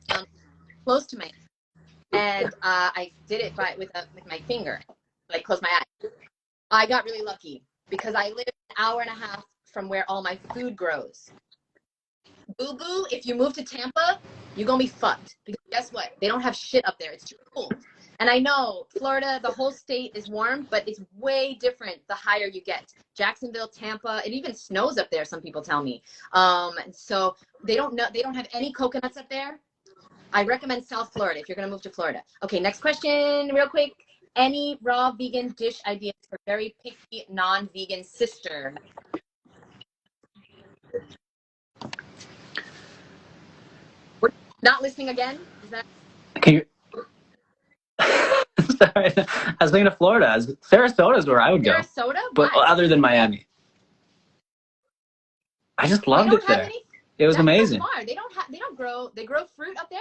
close to Miami. And I did it with my finger. So I closed my eyes. I got really lucky because I live an hour and a half from where all my food grows. Boo-boo, if you move to Tampa, you're going to be fucked. Because guess what? They don't have shit up there. It's too cold. And I know Florida, the whole state is warm, but it's way different the higher you get. Jacksonville, Tampa, it even snows up there, some people tell me. So they don't have any coconuts up there. I recommend South Florida if you're going to move to Florida. Okay, next question real quick. Any raw vegan dish ideas for very picky non-vegan sister? We're not listening again? Is that? Can you? Sorry, I was thinking of Florida. Sarasota is where I would go. Sarasota? But other than Miami. I just loved it there. It was amazing. So they grow fruit up there?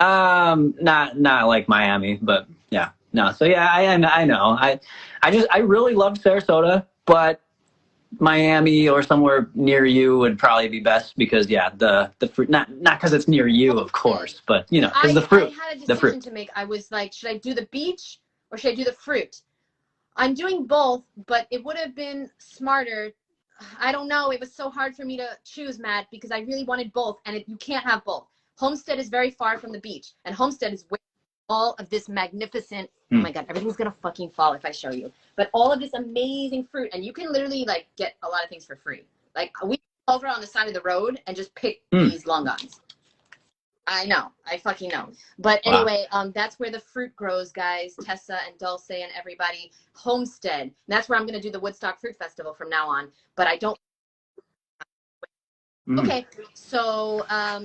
Not like Miami, but yeah. No. So yeah, I know. I really loved Sarasota, but Miami or somewhere near you would probably be best because the fruit, not because it's near you, of course, but because the fruit. I had a decision to make. I was like, should I do the beach or should I do the fruit? I'm doing both, but it would have been smarter. I don't know. It was so hard for me to choose, Matt, because I really wanted both, and you can't have both. Homestead is very far from the beach, and Homestead is where all of this magnificent, oh my God, everything's gonna fucking fall if I show you, but all of this amazing fruit, and you can literally get a lot of things for free. Like we go over on the side of the road and just pick these longans. I know, I fucking know. But anyway, that's where the fruit grows, guys. Tessa and Dulce and everybody. Homestead. And that's where I'm gonna do the Woodstock Fruit Festival from now on. But I don't. Okay, so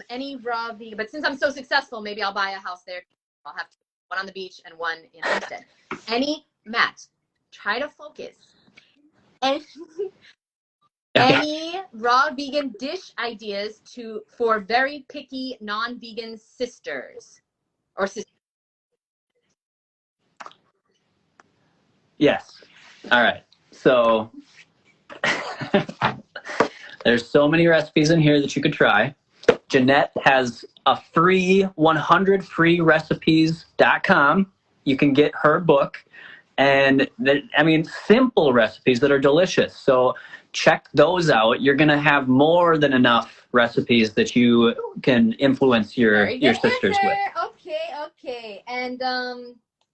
any raw vegan, but since I'm so successful, maybe I'll buy a house there. I'll have one on the beach and one in Homestead. Matt, try to focus. Any raw vegan dish ideas for very picky non-vegan sisters or sisters? Yes. All right. So there's so many recipes in here that you could try. Jeanette has a free 100freerecipes.com. You can get her book, and simple recipes that are delicious. So check those out. You're going to have more than enough recipes that you can influence your sisters with. Okay. And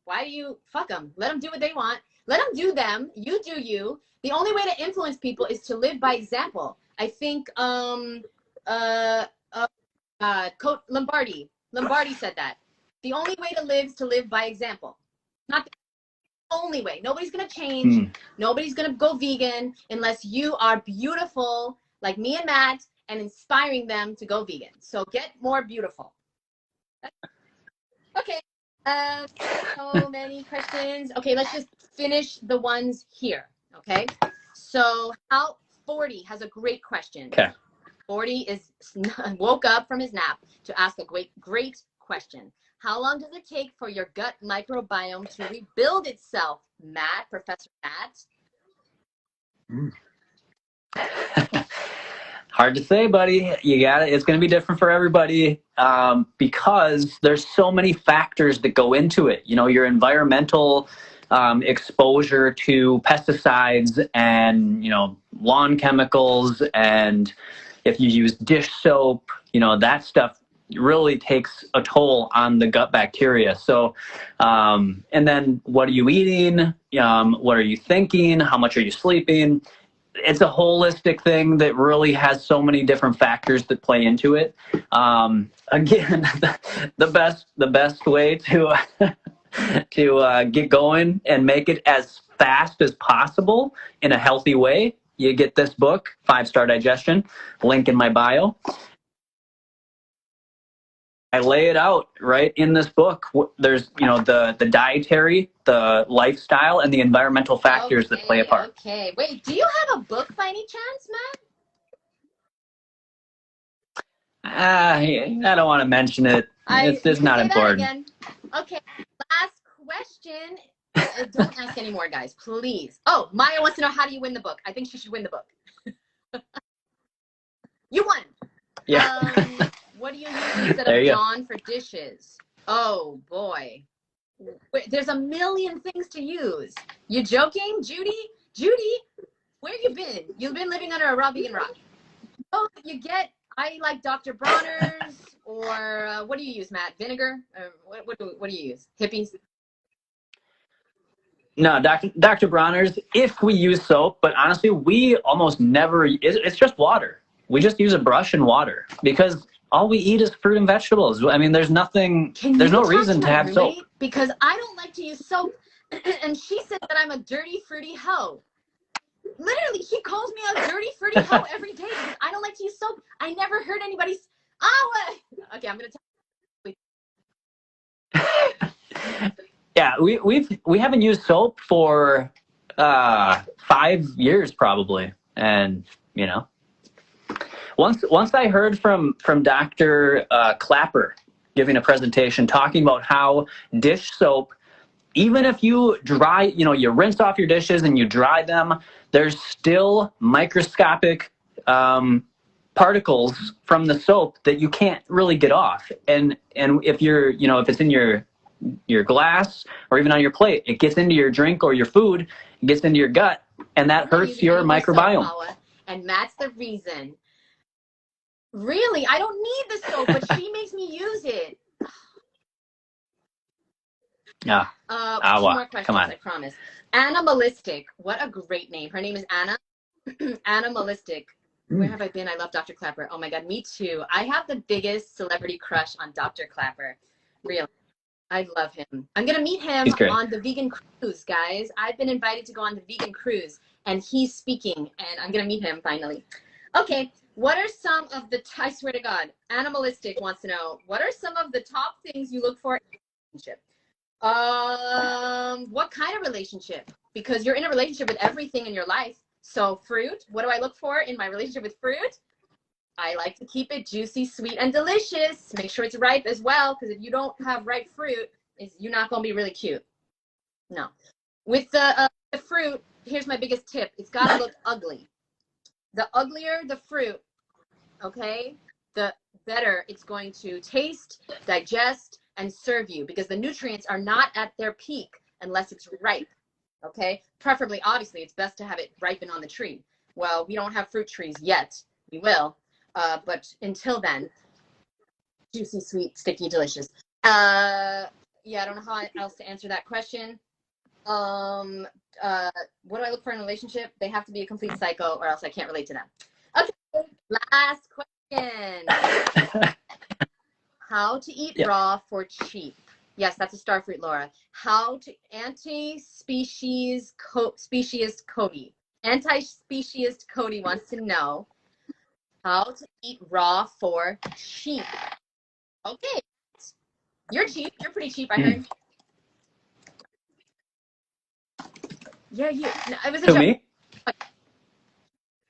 why do you fuck them? Let them do what they want. Let them do them. You do you. The only way to influence people is to live by example. I think Lombardi said that. The only way to live is to live by example. Not the only way. Nobody's going to change. Nobody's going to go vegan unless you are beautiful like me and Matt and inspiring them to go vegan. So get more beautiful. Okay. So many questions. Okay, let's just finish the ones here. Okay. So 40 has a great question. Okay. 40 woke up from his nap to ask a great question. How long does it take for your gut microbiome to rebuild itself, Professor Matt? Hard to say, buddy. It's going to be different for everybody because there's so many factors that go into it. Your environmental exposure to pesticides and lawn chemicals and if you use dish soap, that stuff really takes a toll on the gut bacteria. So, and then what are you eating? What are you thinking? How much are you sleeping? It's a holistic thing that really has so many different factors that play into it. Again, the best way to get going and make it as fast as possible in a healthy way, you get this book, 5-Star Digestion, link in my bio. I lay it out right in this book. There's, the dietary, the lifestyle, and the environmental factors that play a part. Okay. Wait, do you have a book by any chance, Matt? I don't want to mention it. It's not important. Again. Okay, last question. Don't ask any more, guys, please. Oh, Maya wants to know, how do you win the book? I think she should win the book. You won. Yeah. What do you use instead of Dawn for dishes? Oh, boy. There's a million things to use. You joking, Judy? Judy, where you been? You've been living under a raw vegan rock. Oh, I like Dr. Bronner's, or what do you use, Matt? Vinegar? What do you use? Hippies? No, Dr. Bronner's, if we use soap, but honestly, we almost never, it's just water. We just use a brush and water because all we eat is fruit and vegetables. I mean, there's nothing, there's no reason to have soap. Because I don't like to use soap, and she said that I'm a dirty, fruity hoe. Literally, she calls me a dirty, fruity hoe every day because I don't like to use soap. I never heard anybody. Okay, I'm gonna tell. Yeah, we haven't used soap for 5 years probably, and once I heard from Dr. Clapper giving a presentation talking about how dish soap, even if you dry, you rinse off your dishes and you dry them, there's still microscopic particles from the soap that you can't really get off. And if you're, if it's in your glass or even on your plate, it gets into your drink or your food, it gets into your gut, and that hurts your microbiome. Soap, and that's the reason. Really, I don't need the soap, but she makes me use it. Yeah. Two more questions, come on. I promise. Animalistic. What a great name. Her name is Anna. Animalistic. Where have I been? I love Dr. Clapper. Oh my God, me too. I have the biggest celebrity crush on Dr. Clapper. Really. I love him. I'm going to meet him on the vegan cruise, guys. I've been invited to go on the vegan cruise, and he's speaking, and I'm going to meet him finally. Okay. What are some of the, I swear to God, Animalistic wants to know, what are some of the top things you look for in a relationship? What kind of relationship? Because you're in a relationship with everything in your life. So fruit, what do I look for in my relationship with fruit? I like to keep it juicy, sweet, and delicious. Make sure it's ripe as well, because if you don't have ripe fruit, you're not going to be really cute. No. With the fruit, here's my biggest tip. It's got to look ugly. The uglier the fruit, okay, the better it's going to taste, digest, and serve you, because the nutrients are not at their peak unless it's ripe, okay? Preferably, obviously, it's best to have it ripen on the tree. Well, we don't have fruit trees yet. We will. But until then, juicy, sweet, sticky, delicious. Yeah, I don't know how else to answer that question. What do I look for in a relationship? They have to be a complete psycho, or else I can't relate to them. Okay, last question. How to eat raw for cheap? Yes, that's a star fruit, Laura. How to anti-speciesist Cody. Anti-speciesist Cody wants to know how to eat raw for cheap. Okay, you're cheap. You're pretty cheap, I heard. Yeah, you. No, it was a joke. Me?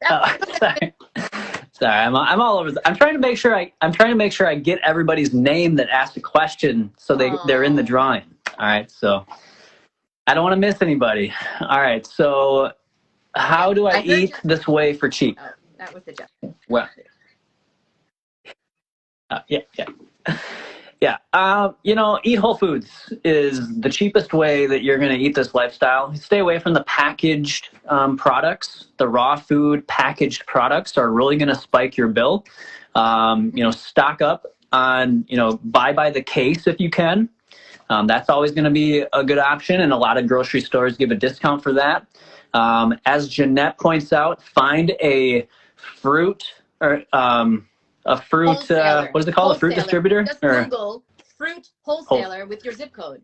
Oh, sorry. Sorry, I'm all over. I'm trying to make sure I get everybody's name that asked a question, so they're in the drawing. All right, so I don't want to miss anybody. All right, so how do I eat this way for cheap? Oh, that was the joke. Well, yeah. Yeah. You know, eat whole foods is the cheapest way that you're going to eat this lifestyle. Stay away from the packaged products. The raw food packaged products are really going to spike your bill. You know, stock up on, you know, buy by the case if you can. That's always going to be a good option, and a lot of grocery stores give a discount for that. As Jeanette points out, find a fruit or a fruit, Wholesaler. what is it called? A fruit Wholesaler. distributor? Just Or Google fruit whole, wholesaler with your zip code.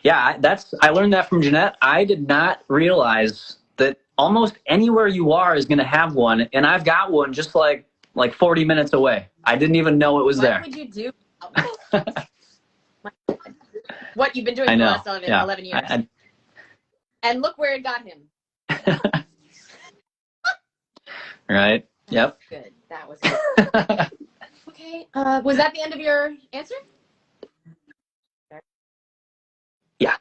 yeah, I learned that from Jeanette. I did not realize that almost anywhere you are is going to have one, and I've got one just like 40 minutes away. I didn't even know it was there. What would you do? What you've been doing I for the know. last 11, Yeah. 11 years. And look where it got him. Right. Yep. Good. That was good. Okay. Was that the end of your answer? Yeah.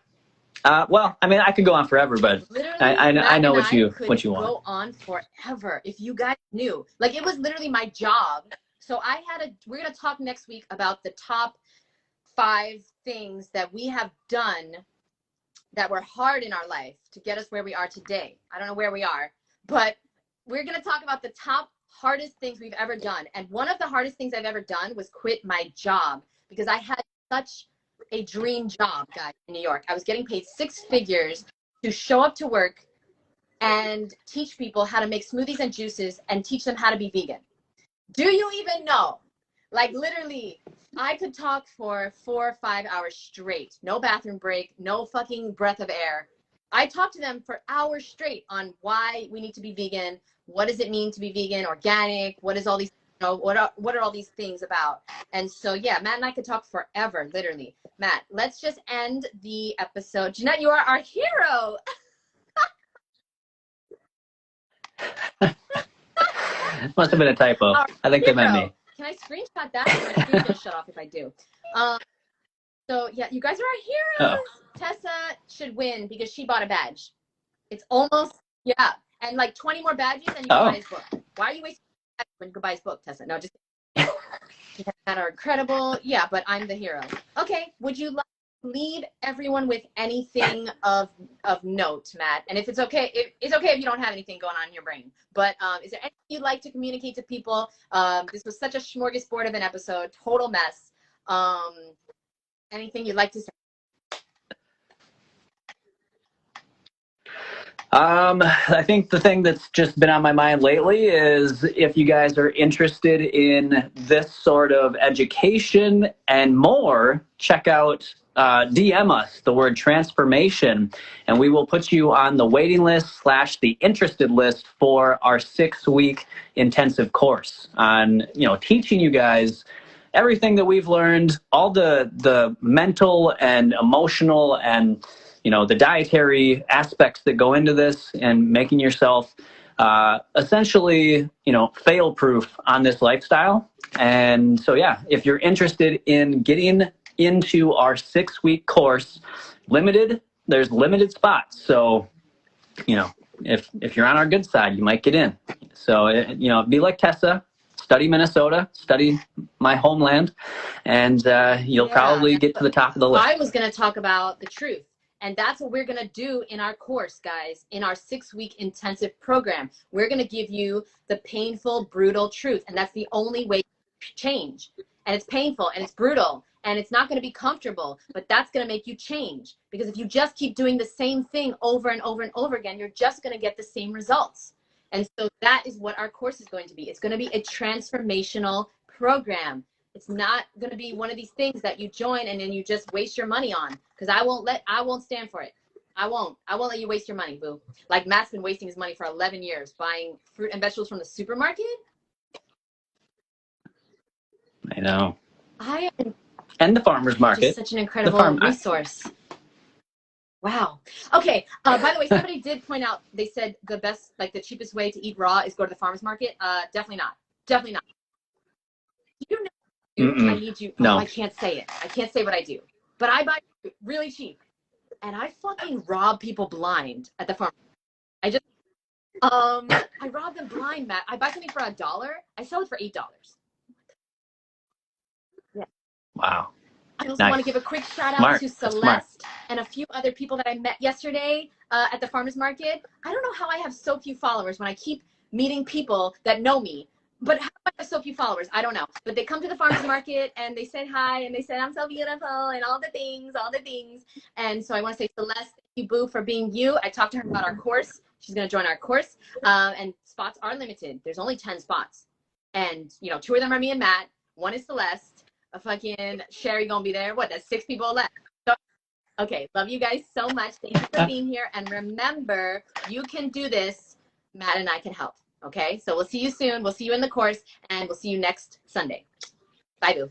Well, I mean, I could go on forever, but literally, I know what you could want. Go on forever if you guys knew. Like, it was literally my job. So we're gonna talk next week about the top 5 things that we have done that were hard in our life to get us where we are today. I don't know where we are, but we're gonna talk about the top hardest things we've ever done. And one of the hardest things I've ever done was quit my job, because I had such a dream job, guys, in New York. I was getting paid 6 figures to show up to work and teach people how to make smoothies and juices and teach them how to be vegan. Do you even know? Like, literally, I could talk for 4 or 5 hours straight. No bathroom break, no fucking breath of air. I talked to them for hours straight on why we need to be vegan. What does it mean to be vegan, organic? What is all these, you know, what are all these things about? And so, yeah, Matt and I could talk forever, literally. Matt, let's just end the episode. Jeanette, you are our hero. Must have been a typo. I think they meant me. Can I screenshot that? My screen's gonna shut off if I do. So yeah, you guys are our heroes. Tessa should win because she bought a badge. It's almost, yeah, and like 20 more badges and you can buy his book. Why are you wasting time when you can buy his book, Tessa? No, just that are incredible. Yeah, but I'm the hero. Okay, would you like to leave everyone with anything of note, Matt? And if it's okay, it's okay if you don't have anything going on in your brain. But is there anything you'd like to communicate to people? This was such a smorgasbord of an episode, total mess. Anything you'd like to say? I think the thing that's just been on my mind lately is if you guys are interested in this sort of education and more, check out DM us the word transformation, and we will put you on the waiting list / the interested list for our 6-week intensive course on, you know, teaching you guys everything that we've learned, all the mental and emotional and, you know, the dietary aspects that go into this, and making yourself essentially, you know, fail proof on this lifestyle. And so, yeah, if you're interested in getting into our 6-week course, there's limited spots. So, you know, if you're on our good side, you might get in. So, you know, be like Tessa, study Minnesota, study my homeland, and you'll probably get to the top of the list. I was going to talk about the truth. And that's what we're going to do in our course, guys, in our 6-week intensive program. We're going to give you the painful, brutal truth. And that's the only way to change. And it's painful and it's brutal and it's not going to be comfortable, but that's going to make you change. Because if you just keep doing the same thing over and over and over again, you're just going to get the same results. And so that is what our course is going to be. It's going to be a transformational program. It's not going to be one of these things that you join and then you just waste your money on, because I won't stand for it. I won't let you waste your money, boo. Like Matt's been wasting his money for 11 years buying fruit and vegetables from the supermarket. I know. And the farmer's market. Just such an incredible resource. Wow. Okay. By the way, somebody did point out, they said the best, like the cheapest way to eat raw is go to the farmer's market. Definitely not. Definitely not. You know, I need you. No. Oh, I can't say it. I can't say what I do. But I buy really cheap. And I fucking rob people blind at the farm. I rob them blind, Matt. I buy something for $1. I sell it for $8. Wow. I also want to give a quick shout out to Celeste and a few other people that I met yesterday at the farmer's market. I don't know how I have so few followers when I keep meeting people that know me. But how do I have so few followers? I don't know. But they come to the farmer's market and they said hi and they said, I'm so beautiful and all the things, all the things. And so I want to say, Celeste, thank you, Boo, for being you. I talked to her about our course. She's going to join our course. And spots are limited. There's only 10 spots. And, you know, 2 of them are me and Matt. 1 is Celeste. A fucking Sherry going to be there. What, that's 6 people left. So, okay, love you guys so much. Thank you for being here. And remember, you can do this. Matt and I can help. Okay, so we'll see you soon. We'll see you in the course, and we'll see you next Sunday. Bye, Boo.